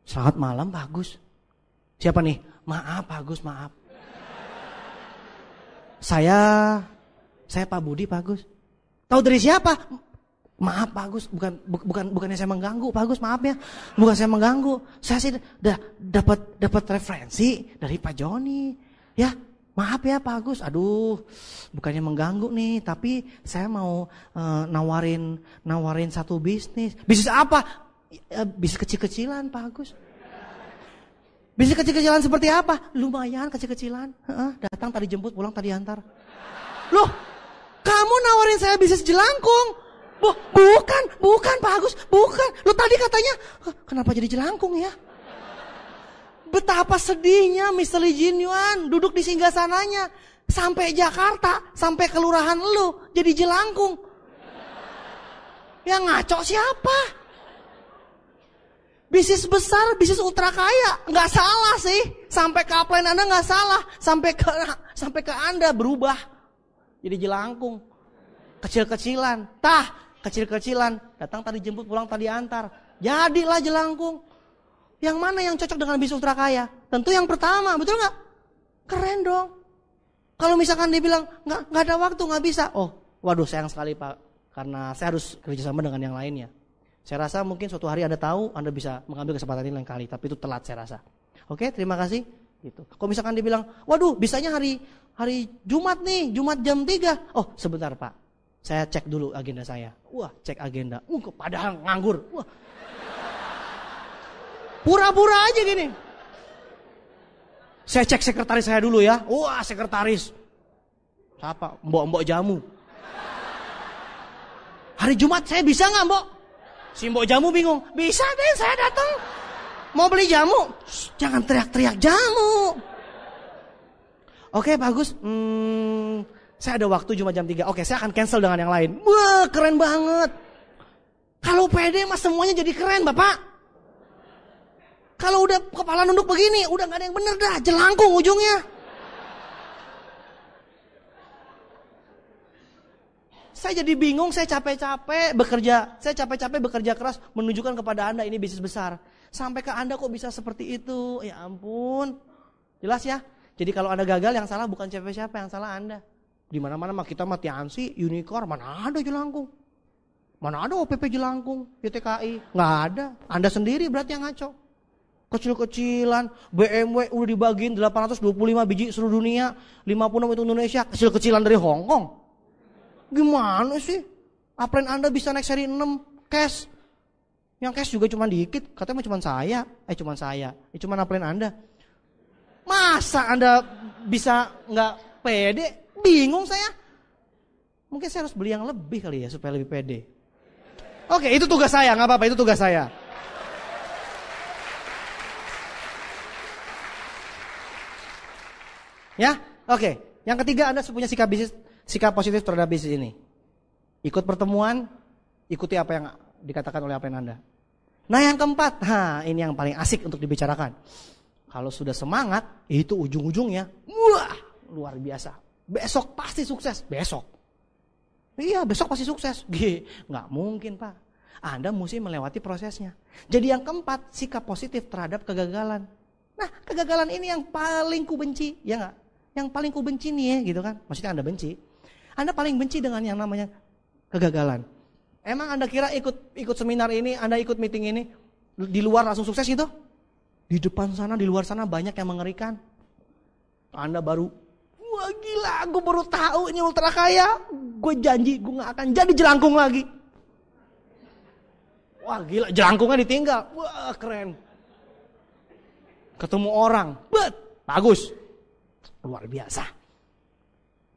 Selamat malam Pak Agus. Siapa nih? Maaf Pak Agus, maaf. Saya Pak Budi Pak Agus. Tahu dari siapa? Maaf Pak Agus, bukannya saya mengganggu Pak Agus, maaf ya. Bukan saya mengganggu. Saya sih dapat referensi dari Pak Joni. Ya, maaf ya Pak Agus. Aduh, bukannya mengganggu nih, tapi saya mau nawarin satu bisnis. Bisnis apa? Bisnis kecil-kecilan Pak Agus. Bisnis kecil-kecilan seperti apa? Lumayan kecil-kecilan. Datang tadi jemput, pulang tadi antar. Loh, kamu nawarin saya bisnis jelangkung? Bukan Pak Agus, bukan. Lo tadi katanya, kenapa jadi jelangkung ya? Betapa sedihnya Mr. Lee Jin Yuan duduk di singgasananya. Sampai Jakarta, sampai kelurahan lu jadi jelangkung. Yang ngaco siapa? Bisnis besar, bisnis ultra kaya, nggak salah sih. Sampai ke upline Anda nggak salah, sampai ke Anda berubah jadi jelangkung, kecil-kecilan. Kecil-kecilan, datang tadi jemput, pulang tadi antar. Jadilah jelangkung. Yang mana yang cocok dengan bisnis ultra kaya? Tentu yang pertama, betul nggak? Keren dong. Kalau misalkan dia bilang nggak ada waktu, nggak bisa. Oh, waduh sayang sekali Pak, karena saya harus kerjasama dengan yang lainnya. Saya rasa mungkin suatu hari Anda tahu, Anda bisa mengambil kesempatan ini lain kali, tapi itu telat saya rasa. Oke, terima kasih. Gitu. Kalau misalkan dia bilang, waduh bisanya hari Jumat nih, Jumat jam 3. Oh sebentar Pak, saya cek dulu agenda saya. Wah, cek agenda. Padahal nganggur. Wah. Pura-pura aja gini. Saya cek sekretaris saya dulu ya. Wah, sekretaris. Siapa? Mbok jamu. Hari Jumat saya bisa nggak Mbok? Si Mbok jamu bingung. Bisa deh, saya datang. Mau beli jamu? Shh, jangan teriak-teriak jamu. Oke, bagus. Saya ada waktu cuma jam 3. Oke, saya akan cancel dengan yang lain. Wah, keren banget. Kalau pede mas semuanya jadi keren, Bapak. Kalau udah kepala nunduk begini, udah gak ada yang bener dah. Jelangkung ujungnya. Saya jadi bingung, saya capek-capek bekerja keras menunjukkan kepada Anda ini bisnis besar. Sampai ke Anda kok bisa seperti itu? Ya ampun. Jelas ya? Jadi kalau Anda gagal, yang salah bukan siapa-siapa, yang salah Anda. Di mana-mana mah kita mah Tiansi, Unicorn, mana ada jelangkung? Mana ada OPP jelangkung, YTKI? Nggak ada. Anda sendiri berarti yang ngaco. Kecil-kecilan, BMW udah dibagiin 825 biji seluruh dunia, 56 itu Indonesia, kecil-kecilan dari Hong Kong. Gimana sih? Upline Anda bisa naik seri 6 cash. Yang cash juga cuma dikit, katanya cuma saya. Cuma upline Anda. Masa Anda bisa nggak pede? Bingung saya. Mungkin saya harus beli yang lebih kali ya supaya lebih pede. Oke, itu tugas saya, nggak apa-apa, itu tugas saya. Ya, oke. Yang ketiga, Anda punya sikap positif terhadap bisnis ini. Ikut pertemuan, ikuti apa yang dikatakan oleh upline Anda. Nah, yang keempat, ini yang paling asik untuk dibicarakan. Kalau sudah semangat, itu ujung-ujungnya, wah, luar biasa. Besok pasti sukses, besok. Iya, besok pasti sukses. Nggak mungkin, Pak. Anda mesti melewati prosesnya. Jadi yang keempat, sikap positif terhadap kegagalan. Nah, kegagalan ini yang paling kubenci, ya nggak? Yang paling kubenci nih ya, gitu kan? Maksudnya Anda benci. Anda paling benci dengan yang namanya kegagalan. Emang Anda kira ikut seminar ini, Anda ikut meeting ini, di luar langsung sukses gitu? Di depan sana, di luar sana banyak yang mengerikan. Anda baru, wah gila, gue baru tahu ini ultra kaya. Gue janji gue gak akan jadi jelangkung lagi. Wah gila, jelangkungnya ditinggal. Wah keren. Ketemu orang, bagus. Luar biasa.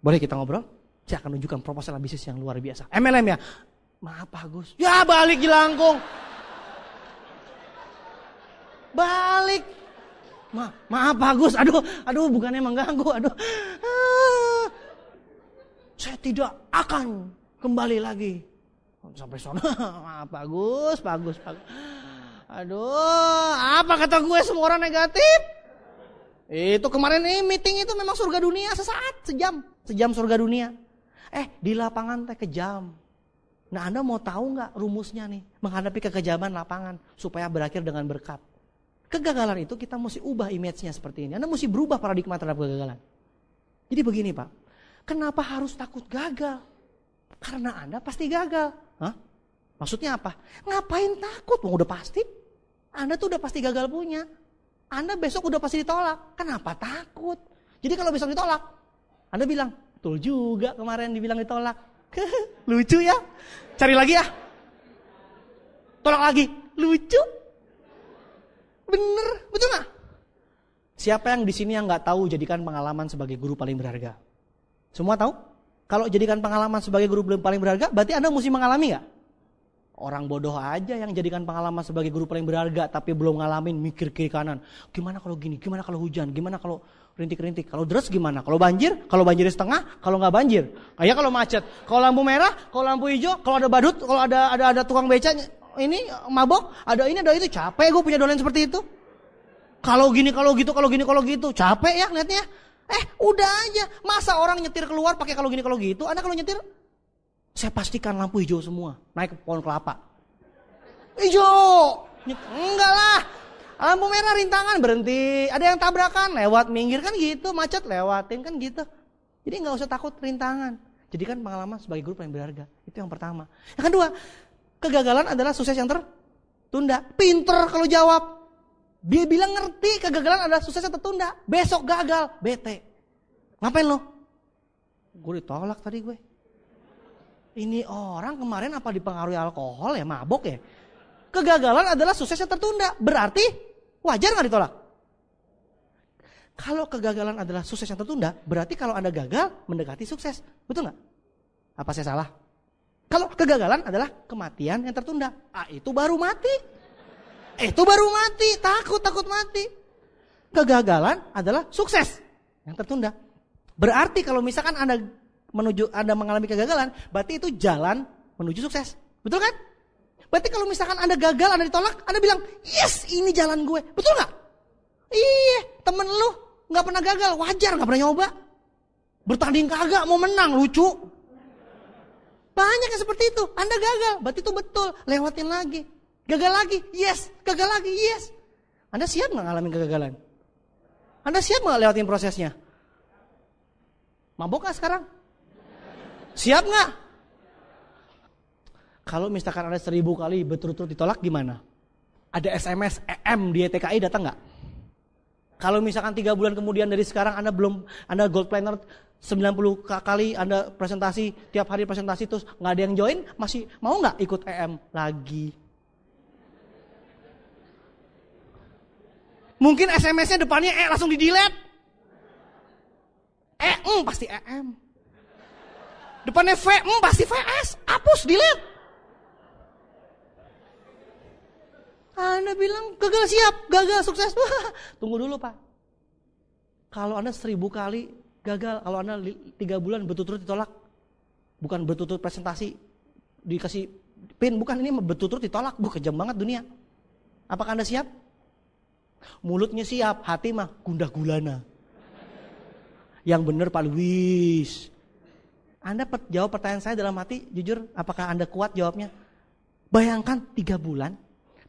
Boleh kita ngobrol? Saya akan tunjukkan proposal bisnis yang luar biasa. MLM ya? Maaf bagus. Ya balik jelangkung. Balik. Maaf bagus. Aduh bukannya mengganggu. Saya tidak akan kembali lagi. Sampai sana. Maaf bagus. Aduh, apa kata gue semua orang negatif? Itu kemarin meeting itu memang surga dunia sesaat, sejam surga dunia. Di lapangan teh kejam. Nah Anda mau tahu nggak rumusnya nih menghadapi kekejaman lapangan supaya berakhir dengan berkat? Kegagalan itu kita mesti ubah image-nya seperti ini. Anda mesti berubah paradigma terhadap kegagalan. Jadi begini Pak, kenapa harus takut gagal? Karena Anda pasti gagal. Hah? Maksudnya apa? Ngapain takut? Udah pasti. Anda tuh udah pasti gagal punya. Anda besok udah pasti ditolak. Kenapa takut? Jadi kalau besok ditolak, Anda bilang, betul juga kemarin dibilang ditolak. Lucu ya? Cari lagi ya? Tolak lagi. Lucu? Bener, betul gak? Siapa yang di sini yang gak tahu jadikan pengalaman sebagai guru paling berharga? Semua tahu? Kalau jadikan pengalaman sebagai guru paling berharga, berarti Anda mesti mengalami gak? Orang bodoh aja yang jadikan pengalaman sebagai guru paling berharga tapi belum ngalamin, mikir kiri kanan. Gimana kalau gini? Gimana kalau hujan? Gimana kalau rintik-rintik? Kalau deras gimana? Kalau banjir? Kalau banjir setengah? Kalau nggak banjir? Kayak kalau macet. Kalau lampu merah? Kalau lampu hijau? Kalau ada badut? Kalau ada tukang beca ini mabok? Ada ini ada itu. Capek gue punya dolen seperti itu. Kalau gini, kalau gitu, kalau gini, kalau gitu. Capek ya ngeliatnya. Udah aja. Masa orang nyetir keluar pakai kalau gini, kalau gitu. Anda kalau nyetir, saya pastikan lampu hijau semua. Naik ke pohon kelapa. Hijau. Enggak lah. Lampu merah rintangan berhenti. Ada yang tabrakan lewat minggir kan gitu. Macet lewatin kan gitu. Jadi gak usah takut rintangan. Jadikan pengalaman sebagai guru paling berharga. Itu yang pertama. Yang kedua, kegagalan adalah sukses yang tertunda. Pinter kalau jawab. Dia bilang ngerti kegagalan adalah sukses yang tertunda. Besok gagal, bete. Ngapain lo? Gue ditolak tadi gue. Ini orang kemarin apa dipengaruhi alkohol ya, mabok ya. Kegagalan adalah sukses yang tertunda. Berarti wajar gak ditolak? Kalau kegagalan adalah sukses yang tertunda, berarti kalau Anda gagal mendekati sukses. Betul gak? Apa saya salah? Kalau kegagalan adalah kematian yang tertunda. Itu baru mati. Itu baru mati. Takut mati. Kegagalan adalah sukses yang tertunda. Berarti kalau misalkan Anda mengalami kegagalan, berarti itu jalan menuju sukses. Betul kan? Berarti kalau misalkan Anda gagal, Anda ditolak, Anda bilang, yes ini jalan gue. Betul gak? Iya, temen lu gak pernah gagal, wajar gak pernah nyoba. Bertanding kagak, mau menang, lucu. Banyak yang seperti itu, Anda gagal, berarti itu betul, lewatin lagi. Gagal lagi, yes. Gagal lagi, yes. Anda siap gak ngalamin kegagalan? Anda siap gak lewatin prosesnya? Mabok gak sekarang? Siap gak? Kalau misalkan Anda 1000 kali berturut-turut ditolak gimana? Ada SMS EM di TKI datang gak? Kalau misalkan 3 bulan kemudian dari sekarang Anda gold planner 90 kali Anda presentasi, tiap hari presentasi terus gak ada yang join, masih mau gak ikut EM lagi? Mungkin SMS-nya depannya langsung di delete. Pasti EM. Depannya V, pasti VS, hapus, delete. Anda bilang gagal siap, gagal sukses. Tunggu dulu Pak. Kalau Anda 1000 kali gagal, kalau Anda 3 bulan berturut-turut ditolak, bukan berturut-turut presentasi dikasih pin, bukan, ini berturut-turut ditolak. Kejam banget dunia. Apakah Anda siap? Mulutnya siap, hati mah gundah gulana. Yang benar Pak Luis. Anda jawab pertanyaan saya dalam hati, jujur, apakah Anda kuat jawabnya? Bayangkan 3 bulan,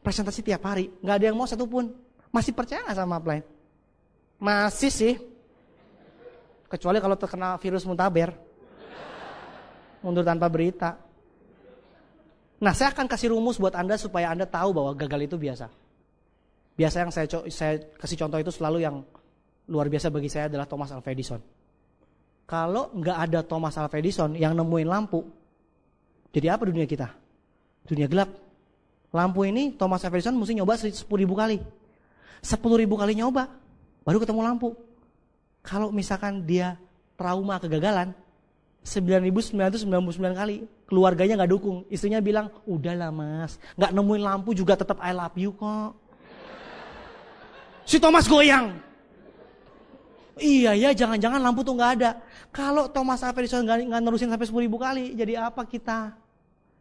presentasi tiap hari, gak ada yang mau satupun. Masih percaya gak sama upline? Masih sih. Kecuali kalau terkena virus muntaber. Mundur tanpa berita. Nah, saya akan kasih rumus buat Anda supaya Anda tahu bahwa gagal itu biasa. Biasa yang saya kasih contoh itu selalu yang luar biasa bagi saya adalah Thomas Alva Edison. Kalau nggak ada Thomas Alva Edison yang nemuin lampu, jadi apa dunia kita? Dunia gelap. Lampu ini Thomas Alva Edison mesti nyoba 10.000 kali. 10.000 kali nyoba, baru ketemu lampu. Kalau misalkan dia trauma kegagalan, 9.999 kali, keluarganya gak dukung. Istrinya bilang, udahlah mas, gak nemuin lampu juga tetap I love you kok. Si Thomas goyang. Iya ya, jangan-jangan lampu tuh gak ada. Kalau Thomas Alva Edison gak nerusin sampai 10.000 kali, jadi apa kita?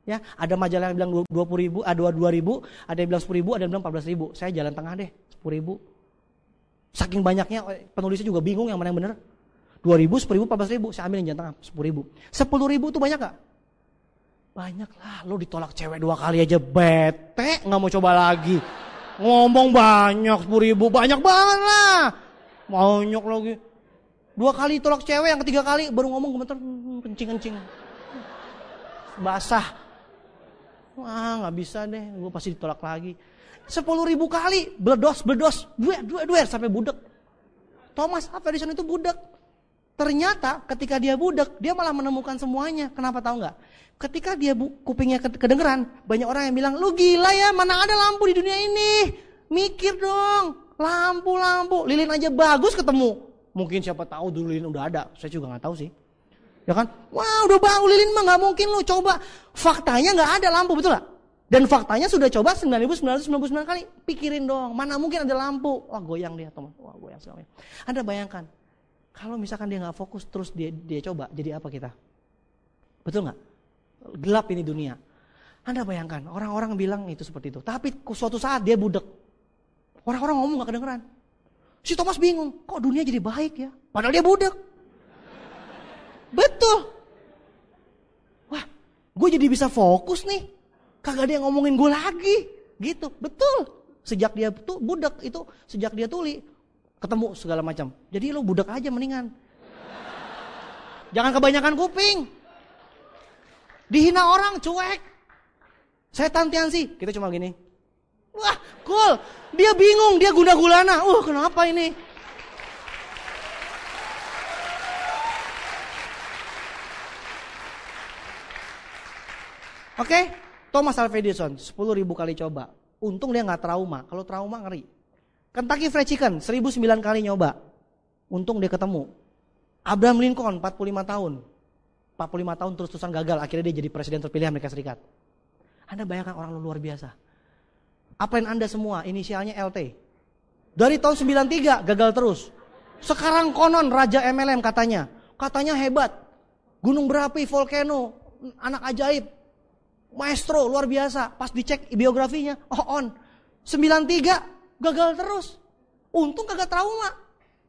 Ya, ada majalah yang bilang 20.000, ada 2.000, ada yang bilang 10.000, ada yang bilang 14.000. Saya jalan tengah deh, 10.000. Saking banyaknya, penulisnya juga bingung yang mana yang benar. 2.000, 10.000, 14.000, saya ambil yang jalan tengah, 10.000. 10.000 itu banyak gak? Banyak lah, lo ditolak cewek 2 kali aja bete, gak mau coba lagi. Ngomong banyak, 10.000, banyak banget lah. Banyak lagi. 2 kali tolak cewek, yang ketiga kali baru ngomong gemeter, kencing-kencing. Basah. Wah gak bisa deh, gue pasti ditolak lagi. 10.000 kali, bledos, duer, sampai budek. Thomas Alva Edison itu budek. Ternyata ketika dia budek, dia malah menemukan semuanya. Kenapa tahu nggak? Ketika dia kupingnya kedengeran, banyak orang yang bilang, lu gila ya, mana ada lampu di dunia ini? Mikir dong, lampu. Lilin aja bagus ketemu. Mungkin siapa tahu dulu lilin udah ada. Saya juga nggak tahu sih. Ya kan? Wah udah bang, lilin mah nggak mungkin lu coba. Faktanya nggak ada lampu, betul nggak? Dan faktanya sudah coba 9.999 kali. Pikirin dong, mana mungkin ada lampu. Wah goyang dia teman. Wah goyang sekali. Anda bayangkan, kalau misalkan dia nggak fokus terus dia coba, jadi apa kita? Betul nggak? Gelap ini dunia. Anda bayangkan, orang-orang bilang itu seperti itu. Tapi suatu saat dia budek. Orang-orang ngomong nggak kedengeran. Si Thomas bingung, kok dunia jadi baik ya? Padahal dia budek. Betul. Wah, gue jadi bisa fokus nih. Kagak ada yang ngomongin gue lagi. Gitu, betul. Sejak dia tuh budak itu, sejak dia tuli, ketemu segala macam. Jadi lo budak aja mendingan. Jangan kebanyakan kuping. Dihina orang, cuek. Saya tantian sih, kita cuma gini. Wah, cool. Dia bingung, dia guna-gulana. Kenapa ini? Oke, Thomas Alva Edison 10.000 kali coba. Untung dia gak trauma. Kalau trauma ngeri. Kentucky Fried Chicken 1.009 kali nyoba. Untung dia ketemu. Abraham Lincoln 45 tahun. 45 tahun terus-terusan gagal. Akhirnya dia jadi presiden terpilih Amerika Serikat. Anda bayangkan orang luar biasa. Apa yang Anda semua inisialnya LT. Dari tahun 93 gagal terus. Sekarang konon Raja MLM katanya. Katanya hebat. Gunung berapi, volcano, anak ajaib. Maestro luar biasa. Pas dicek biografinya, on. 93 gagal terus. Untung kagak trauma.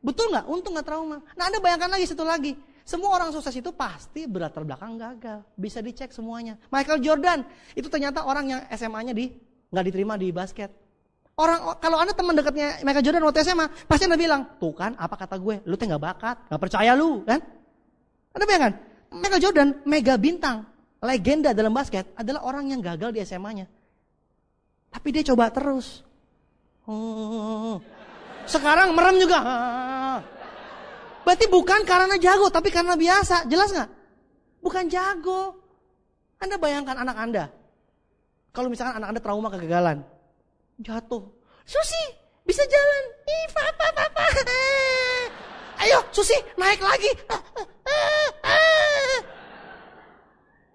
Betul gak? Untung gak trauma. Nah Anda bayangkan lagi satu lagi. Semua orang sukses itu pasti berlatar belakang gagal. Bisa dicek semuanya. Michael Jordan itu ternyata orang yang SMA-nya gak diterima di basket. Orang kalau Anda teman dekatnya Michael Jordan waktu SMA, pasti Anda bilang, tuh kan apa kata gue, lu tuh gak bakat, gak percaya lu kan? Anda bayangkan, Michael Jordan mega bintang, legenda dalam basket adalah orang yang gagal di SMA-nya. Tapi dia coba terus. Sekarang merem juga. Berarti bukan karena jago, tapi karena biasa. Jelas gak? Bukan jago. Anda bayangkan anak Anda. Kalau misalkan anak Anda trauma kegagalan. Jatuh. Susi, bisa jalan. Papa. Ayo, Susi, naik lagi.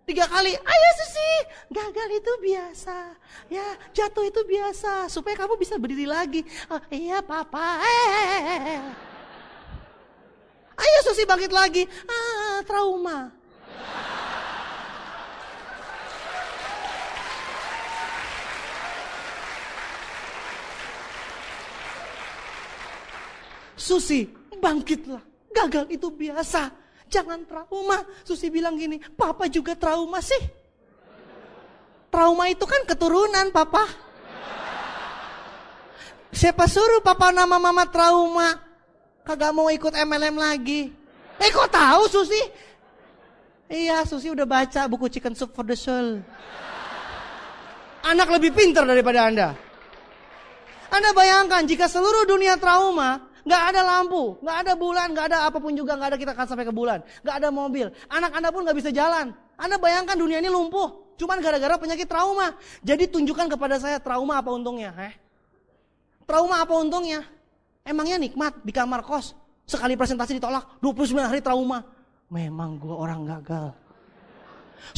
3 kali. Ayo Susi, gagal itu biasa. Ya, jatuh itu biasa. Supaya kamu bisa berdiri lagi. Iya, Papa. Ayo Susi bangkit lagi. Trauma. Susi, bangkitlah. Gagal itu biasa. Jangan trauma. Susi bilang gini, Papa juga trauma sih. Trauma itu kan keturunan, Papa. Siapa suruh Papa nama Mama trauma? Kagak mau ikut MLM lagi. Kok tahu Susi? Iya, Susi udah baca buku Chicken Soup for the Soul. Anak lebih pintar daripada Anda. Anda bayangkan jika seluruh dunia trauma, nggak ada lampu, nggak ada bulan, nggak ada apapun juga, nggak ada kita akan sampai ke bulan, nggak ada mobil, anak Anda pun nggak bisa jalan. Anda bayangkan dunia ini lumpuh, cuman gara-gara penyakit trauma. Jadi tunjukkan kepada saya trauma apa untungnya? Trauma apa untungnya? Emangnya nikmat di kamar kos, sekali presentasi ditolak, 29 hari trauma. Memang gue orang gagal.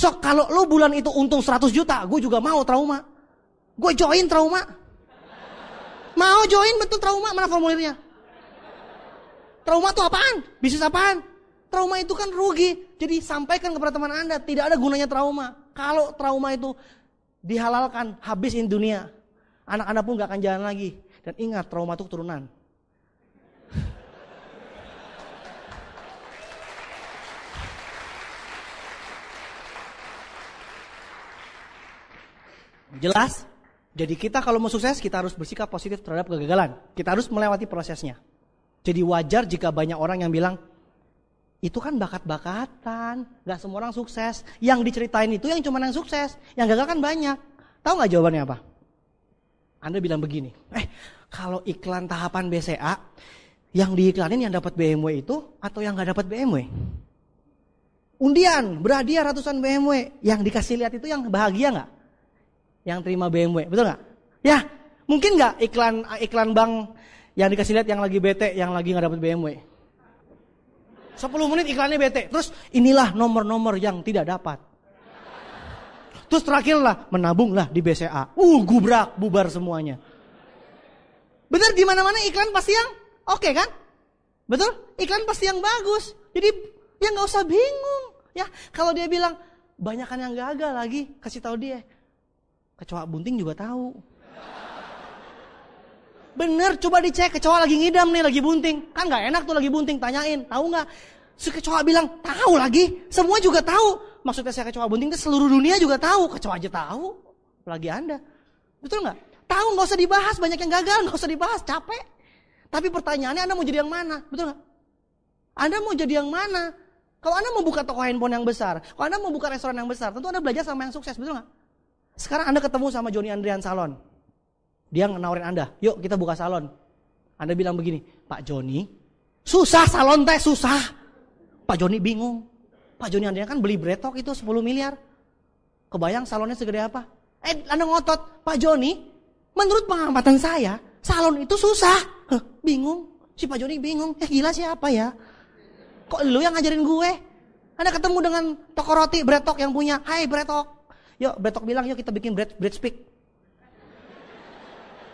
So kalau lo bulan itu untung 100 juta, gue juga mau trauma. Gue join trauma. Mau join betul trauma, mana formulirnya? Trauma itu apaan? Bisnis apaan? Trauma itu kan rugi. Jadi sampaikan kepada teman Anda, tidak ada gunanya trauma. Kalau trauma itu dihalalkan, habisin dunia. Anak Anda pun gak akan jalan lagi. Dan ingat, trauma itu keturunan. Jelas? Jadi kita kalau mau sukses, kita harus bersikap positif terhadap kegagalan. Kita harus melewati prosesnya. Jadi wajar jika banyak orang yang bilang, itu kan bakat-bakatan, gak semua orang sukses. Yang diceritain itu yang cuma yang sukses, yang gagal kan banyak. Tahu gak jawabannya apa? Anda bilang begini, kalau iklan tahapan BCA, yang diiklanin yang dapat BMW itu atau yang gak dapat BMW? Undian, berhadiah ratusan BMW, yang dikasih lihat itu yang bahagia gak? Yang terima BMW, betul gak? Ya, mungkin gak iklan bank yang dikasih lihat yang lagi bete, yang lagi gak dapat BMW? 10 menit iklannya bete. Terus inilah nomor-nomor yang tidak dapat. Terus terakhirlah menabunglah di BCA. Gubrak, bubar semuanya. Bener, di mana-mana iklan pasti yang oke kan? Betul? Iklan pasti yang bagus. Jadi ya nggak usah bingung. Ya kalau dia bilang banyakan yang gagal lagi, kasih tahu dia. Kecoa bunting juga tahu. Bener, coba dicek kecoa lagi ngidam nih, lagi bunting. Kan gak enak tuh lagi bunting, tanyain, tahu gak? Si kecoa bilang, tahu lagi. Semua juga tahu. Maksudnya saya kecoa bunting itu seluruh dunia juga tahu. Kecoa aja tahu. Apalagi Anda. Betul gak? Tahu gak usah dibahas, banyak yang gagal, gak usah dibahas, capek. Tapi pertanyaannya Anda mau jadi yang mana? Betul gak? Anda mau jadi yang mana? Kalau Anda mau buka toko handphone yang besar, kalau Anda mau buka restoran yang besar, tentu Anda belajar sama yang sukses, betul gak? Sekarang Anda ketemu sama Johnny Andrian Salon. Dia nawarin Anda, yuk kita buka salon. Anda bilang begini, Pak Joni, susah salon teh, susah. Pak Joni bingung. Pak Joni Andrian kan beli Bretok itu 10 miliar. Kebayang salonnya segede apa? Anda ngotot, Pak Joni, menurut pengamatan saya, salon itu susah. Bingung, si Pak Joni bingung. Gila siapa ya? Kok lu yang ngajarin gue? Anda ketemu dengan toko roti Bretok yang punya, hai Bretok. Yuk Bretok bilang, yuk kita bikin bread speak.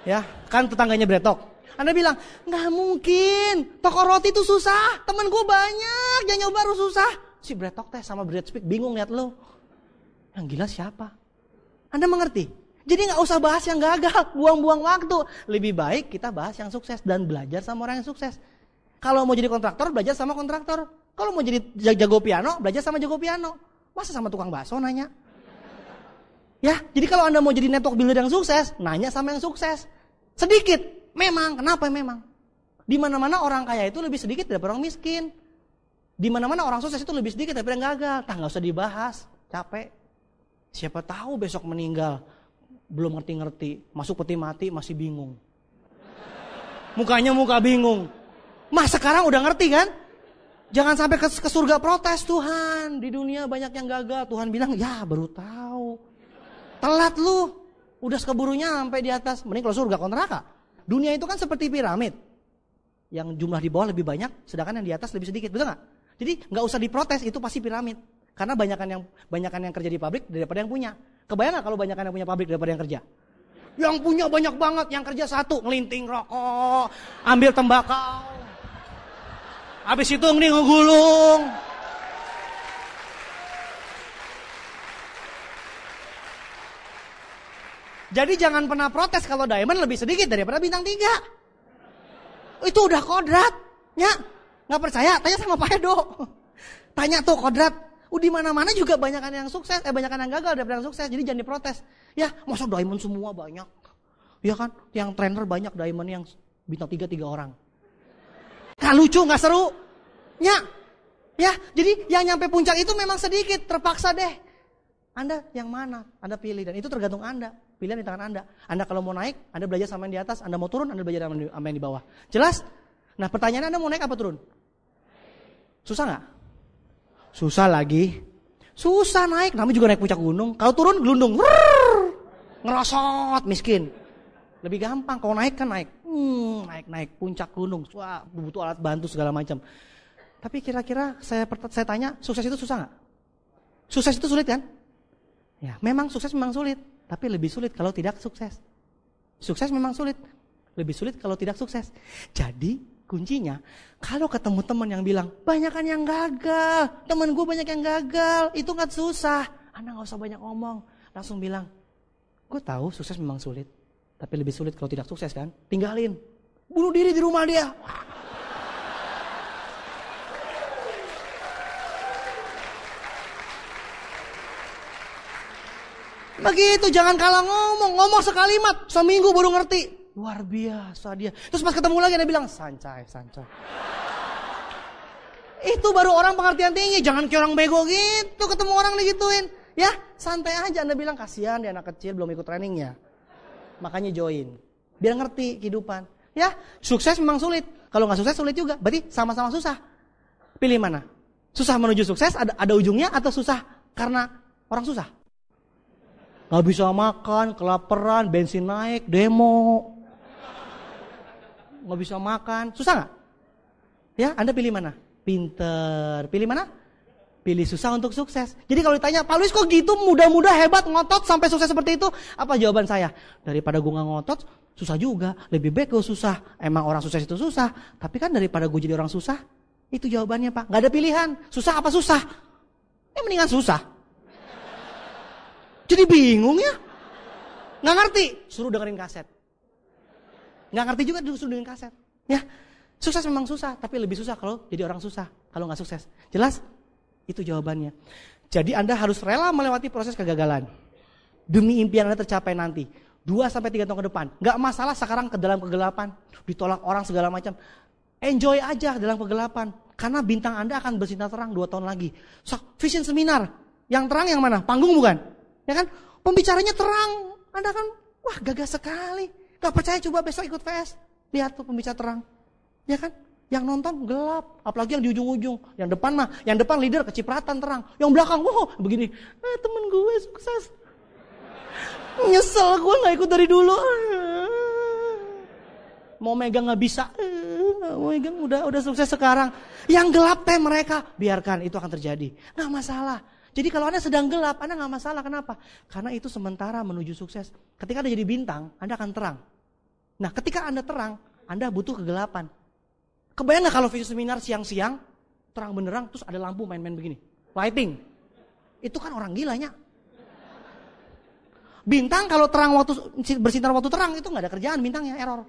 Ya, kan tetangganya Bretok. Anda bilang, nggak mungkin, toko roti itu susah, temen gue banyak, yang nyoba harus susah. Si Bretok teh sama bread speak bingung lihat lo. Yang gila siapa? Anda mengerti? Jadi nggak usah bahas yang gagal, buang-buang waktu. Lebih baik kita bahas yang sukses dan belajar sama orang yang sukses. Kalau mau jadi kontraktor, belajar sama kontraktor. Kalau mau jadi jago piano, belajar sama jago piano. Masa sama tukang bakso nanya? Ya, jadi kalau Anda mau jadi network builder yang sukses, nanya sama yang sukses. Sedikit, memang. Kenapa memang? Di mana-mana orang kaya itu lebih sedikit daripada orang miskin. Di mana-mana orang sukses itu lebih sedikit daripada yang gagal. Nggak usah dibahas, capek. Siapa tahu besok meninggal, belum ngerti-ngerti, masuk peti mati masih bingung. Mukanya muka bingung. Mas sekarang udah ngerti kan? Jangan sampai ke surga protes, Tuhan. Di dunia banyak yang gagal. Tuhan bilang, ya baru tahu. Telat lu. Udah keburunya sampai di atas. Mending kalau surga kau neraka. Dunia itu kan seperti piramid. Yang jumlah di bawah lebih banyak, sedangkan yang di atas lebih sedikit. Betul gak? Jadi gak usah diprotes, itu pasti piramid. Karena banyakan yang kerja di pabrik daripada yang punya. Kebayang gak kalau banyakan yang punya pabrik daripada yang kerja? Yang punya banyak banget, yang kerja satu. Ngelinting rokok, ambil tembakau. Habis itu ngegulung. Jadi jangan pernah protes kalau diamond lebih sedikit daripada bintang 3. Itu udah kodrat. Ya, nggak percaya? Tanya sama Pak Edo. Tanya tuh kodrat. Di mana-mana juga banyakan yang sukses, banyakan yang gagal daripada yang sukses. Jadi jangan diprotes. Ya, masa diamond semua banyak. Ya kan, yang trainer banyak diamond yang bintang 3 orang. Nggak lucu, nggak seru. Ya, jadi yang nyampe puncak itu memang sedikit, terpaksa deh. Anda yang mana? Anda pilih, dan itu tergantung Anda. Pilihan di tangan Anda. Anda kalau mau naik, Anda belajar sama yang di atas. Anda mau turun, Anda belajar sama yang di bawah. Jelas? Nah, pertanyaannya, Anda mau naik apa turun? Susah nggak? Susah lagi. Susah naik, namanya juga naik puncak gunung. Kalau turun, gelundung. Ngerosot, miskin. Lebih gampang, kalau naik kan naik. Naik puncak gunung. Wah, butuh alat bantu segala macam. Tapi kira-kira saya tanya, sukses itu susah nggak? Sukses itu sulit kan? Ya, memang sukses memang sulit, tapi lebih sulit kalau tidak sukses. Sukses memang sulit, lebih sulit kalau tidak sukses. Jadi kuncinya, kalau ketemu teman yang bilang, banyakan yang gagal, teman gue banyak yang gagal, itu nggak susah. Anda nggak usah banyak ngomong, langsung bilang, gue tahu sukses memang sulit, tapi lebih sulit kalau tidak sukses kan? Tinggalin, bunuh diri di rumah dia. Begitu, jangan kalah ngomong sekalimat, seminggu baru ngerti. Luar biasa dia. Terus pas ketemu lagi dia bilang, sancai. Itu baru orang pengertian tinggi, jangan kayak orang bego gitu, ketemu orang digituin. Ya, santai aja, Anda bilang, kasihan dia anak kecil belum ikut trainingnya. Makanya join, biar ngerti kehidupan. Ya, sukses memang sulit. Kalau nggak sukses sulit juga, berarti sama-sama susah. Pilih mana? Susah menuju sukses, ada ujungnya, atau susah karena orang susah? Gak bisa makan, kelaparan, bensin naik, demo. Gak bisa makan, susah gak? Ya, Anda pilih mana? Pinter. Pilih mana? Pilih susah untuk sukses. Jadi kalau ditanya, Pak Luis kok gitu muda-muda hebat ngotot sampai sukses seperti itu? Apa jawaban saya? Daripada gue gak ngotot, susah juga. Lebih baik gue susah. Emang orang sukses itu susah. Tapi kan daripada gue jadi orang susah, itu jawabannya Pak. Gak ada pilihan. Susah apa susah? Ya mendingan susah. Jadi bingung ya. Gak ngerti, suruh dengerin kaset. Gak ngerti juga suruh dengerin kaset. Ya, sukses memang susah, tapi lebih susah kalau jadi orang susah. Kalau gak sukses. Jelas? Itu jawabannya. Jadi Anda harus rela melewati proses kegagalan. Demi impian Anda tercapai nanti. 2-3 tahun ke depan. Gak masalah sekarang ke dalam kegelapan. Ditolak orang segala macam. Enjoy aja dalam kegelapan. Karena bintang Anda akan bersinar terang 2 tahun lagi. Vision seminar. Yang terang yang mana? Panggung bukan? Ya kan? Pembicaranya terang. Anda kan, wah gagah sekali. Gak percaya coba besok ikut VS. Lihat tuh pembicara terang. Ya kan? Yang nonton gelap. Apalagi yang di ujung-ujung. Yang depan leader kecipratan terang. Yang belakang, wah begini. Temen gue sukses. Nyesel gue gak ikut dari dulu. Mau megang gak bisa. Mau megang udah sukses sekarang. Yang gelap teh mereka. Biarkan itu akan terjadi. Gak masalah. Jadi kalau Anda sedang gelap, Anda gak masalah. Kenapa? Karena itu sementara menuju sukses. Ketika Anda jadi bintang, Anda akan terang. Nah ketika Anda terang, Anda butuh kegelapan. Kebayang gak kalau video seminar siang-siang, terang benderang, terus ada lampu main-main begini. Lighting. Itu kan orang gilanya. Bintang kalau terang waktu bersinar waktu terang, itu gak ada kerjaan bintangnya, error.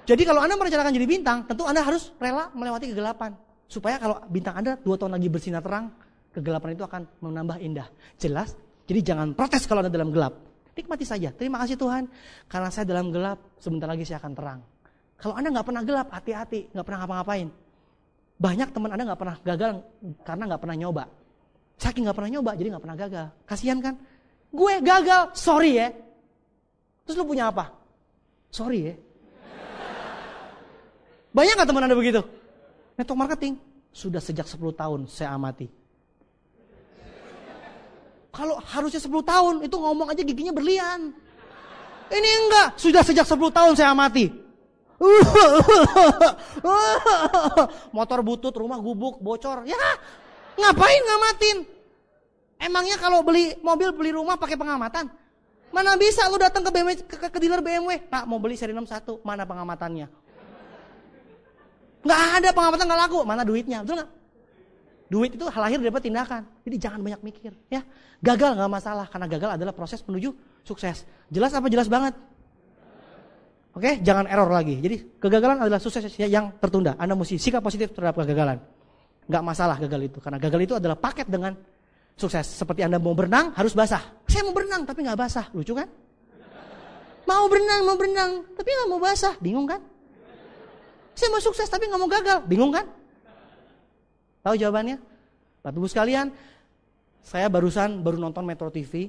Jadi kalau Anda merencanakan jadi bintang, tentu Anda harus rela melewati kegelapan. Supaya kalau bintang Anda 2 tahun lagi bersinar terang, kegelapan itu akan menambah indah. Jelas? Jadi jangan protes kalau Anda dalam gelap. Nikmati saja. Terima kasih Tuhan. Karena saya dalam gelap, sebentar lagi saya akan terang. Kalau Anda gak pernah gelap, hati-hati. Gak pernah ngapa-ngapain. Banyak teman Anda gak pernah gagal karena gak pernah nyoba. Saking gak pernah nyoba, jadi gak pernah gagal. Kasihan kan? Gue gagal, sorry ya. Terus lu punya apa? Sorry ya. Banyak gak teman Anda begitu? Network marketing. Sudah sejak 10 tahun saya amati. Kalau harusnya 10 tahun, itu ngomong aja giginya berlian. Ini enggak, sudah sejak 10 tahun saya amati. Motor butut, rumah gubuk, bocor. Ya, ngapain ngamatin? Emangnya kalau beli mobil, beli rumah pakai pengamatan? Mana bisa lu datang ke BMW, ke dealer BMW. Pak, mau beli seri 61, mana pengamatannya? Nggak ada pengamatan, nggak laku. Mana duitnya, betul nggak? Duit itu lahir dari tindakan. Jadi jangan banyak mikir, ya. Gagal nggak masalah, karena gagal adalah proses menuju sukses. Jelas apa jelas banget? Oke, jangan error lagi. Jadi kegagalan adalah sukses yang tertunda. Anda mesti sikap positif terhadap kegagalan. Nggak masalah gagal itu, karena gagal itu adalah paket dengan sukses. Seperti Anda mau berenang harus basah. Saya mau berenang tapi nggak basah, lucu kan? Mau berenang, tapi nggak mau basah, bingung kan? Saya mau sukses tapi nggak mau gagal, bingung kan? Tahu jawabannya? Bapak Ibu sekalian, Saya baru nonton Metro TV.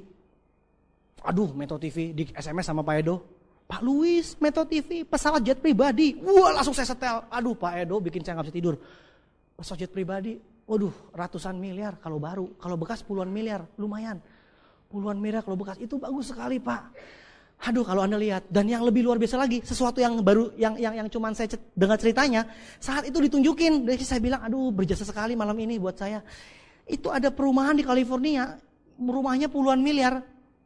Aduh, Metro TV di SMS sama Pak Edo. Pak Luis, Metro TV, pesawat jet pribadi. Wah, langsung saya setel. Aduh, Pak Edo bikin saya nggak bisa tidur. Pesawat jet pribadi, waduh, ratusan miliar kalau baru. Kalau bekas puluhan miliar, lumayan. Puluhan miliar kalau bekas, itu bagus sekali, Pak. Aduh, kalau Anda lihat. Dan yang lebih luar biasa lagi, sesuatu yang baru, yang cuman saya dengar ceritanya, saat itu ditunjukin. Jadi saya bilang, aduh, berjasa sekali malam ini buat saya. Itu ada perumahan di California, rumahnya puluhan miliar,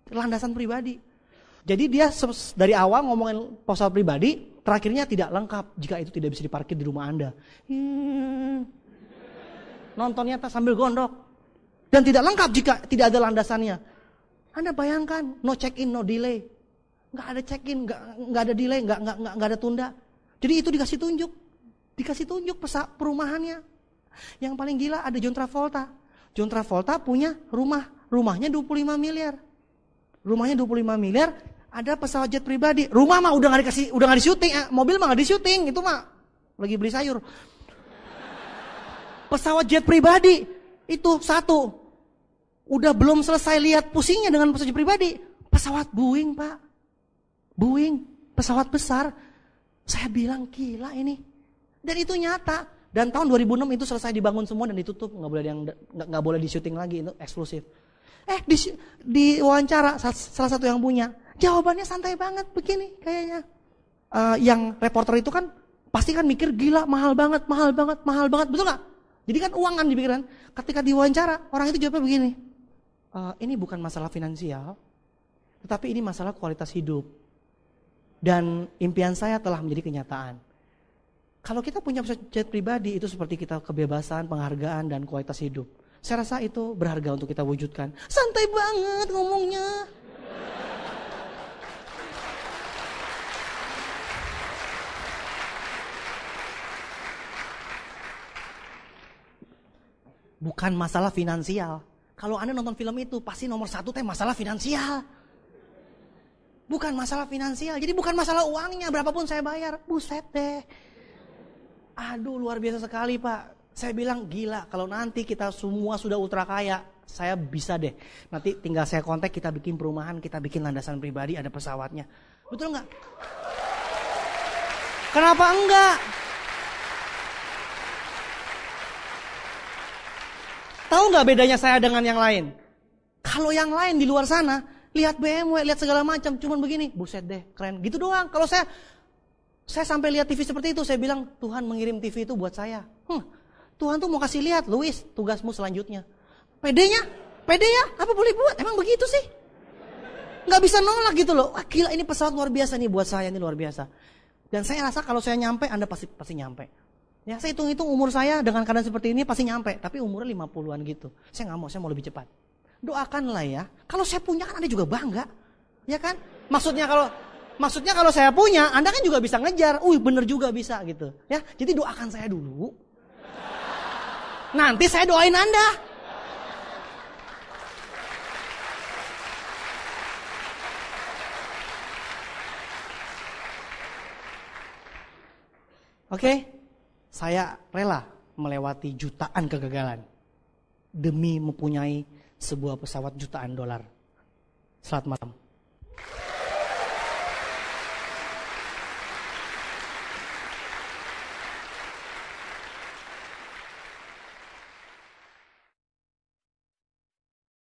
landasan pribadi. Jadi dia dari awal ngomongin pesawat pribadi, terakhirnya tidak lengkap jika itu tidak bisa diparkir di rumah Anda. Nontonnya sambil gondok. Dan tidak lengkap jika tidak ada landasannya. Anda bayangkan, no check-in, no delay. Nggak ada check-in, nggak ada delay, nggak ada tunda. Jadi itu dikasih tunjuk perumahannya. Yang paling gila ada John Travolta. John Travolta punya rumahnya 25 miliar. Rumahnya 25 miliar, ada pesawat jet pribadi. Rumah mah udah nggak di-syuting, mobil mah nggak di-syuting, itu mah lagi beli sayur. Pesawat jet pribadi itu satu. Udah belum selesai lihat pusingnya dengan pesawat jet pribadi. Pesawat Boeing, Pak. Boeing, pesawat besar. Saya bilang gila ini. Dan itu nyata. Dan tahun 2006 itu selesai dibangun semua dan ditutup, nggak boleh di-syuting lagi, itu eksklusif. Di wawancara salah satu yang punya, jawabannya santai banget begini kayaknya. Yang reporter itu kan pasti kan mikir gila mahal banget, betul nggak? Jadi kan uang kan dipikiran. Ketika diwawancara orang itu jawabnya begini, ini bukan masalah finansial, tetapi ini masalah kualitas hidup. Dan impian saya telah menjadi kenyataan. Kalau kita punya pesawat jet pribadi itu seperti kita kebebasan, penghargaan, dan kualitas hidup. Saya rasa itu berharga untuk kita wujudkan. Santai banget ngomongnya. Bukan masalah finansial. Kalau Anda nonton film itu pasti nomor satu masalah finansial. Bukan masalah finansial. Jadi bukan masalah uangnya, berapapun saya bayar. Buset deh. Aduh, luar biasa sekali, Pak. Saya bilang gila, kalau nanti kita semua sudah ultra kaya, saya bisa deh. Nanti tinggal saya kontak, kita bikin perumahan, kita bikin landasan pribadi, ada pesawatnya. Betul nggak? Kenapa enggak? Tahu nggak bedanya saya dengan yang lain? Kalau yang lain di luar sana, lihat BMW, lihat segala macam, cuman begini, buset deh, keren. Gitu doang. Kalau saya sampai lihat TV seperti itu, saya bilang, Tuhan mengirim TV itu buat saya. Tuhan tuh mau kasih lihat, Luis, tugasmu selanjutnya. Pedenya, apa boleh buat? Emang begitu sih? Nggak bisa nolak gitu loh. Wah, gila, ini pesawat luar biasa nih buat saya, ini luar biasa. Dan saya rasa kalau saya nyampe, Anda pasti nyampe. Ya, saya hitung-hitung umur saya dengan keadaan seperti ini pasti nyampe. Tapi umurnya 50-an gitu. Saya nggak mau, saya mau lebih cepat. Doakanlah ya. Kalau saya punya kan Anda juga bangga. Ya kan? Maksudnya kalau saya punya, Anda kan juga bisa ngejar. Bener juga bisa gitu. Ya, jadi doakan saya dulu. Nanti saya doain Anda. Oke, saya rela melewati jutaan kegagalan demi mempunyai sebuah pesawat jutaan dolar. Selamat malam.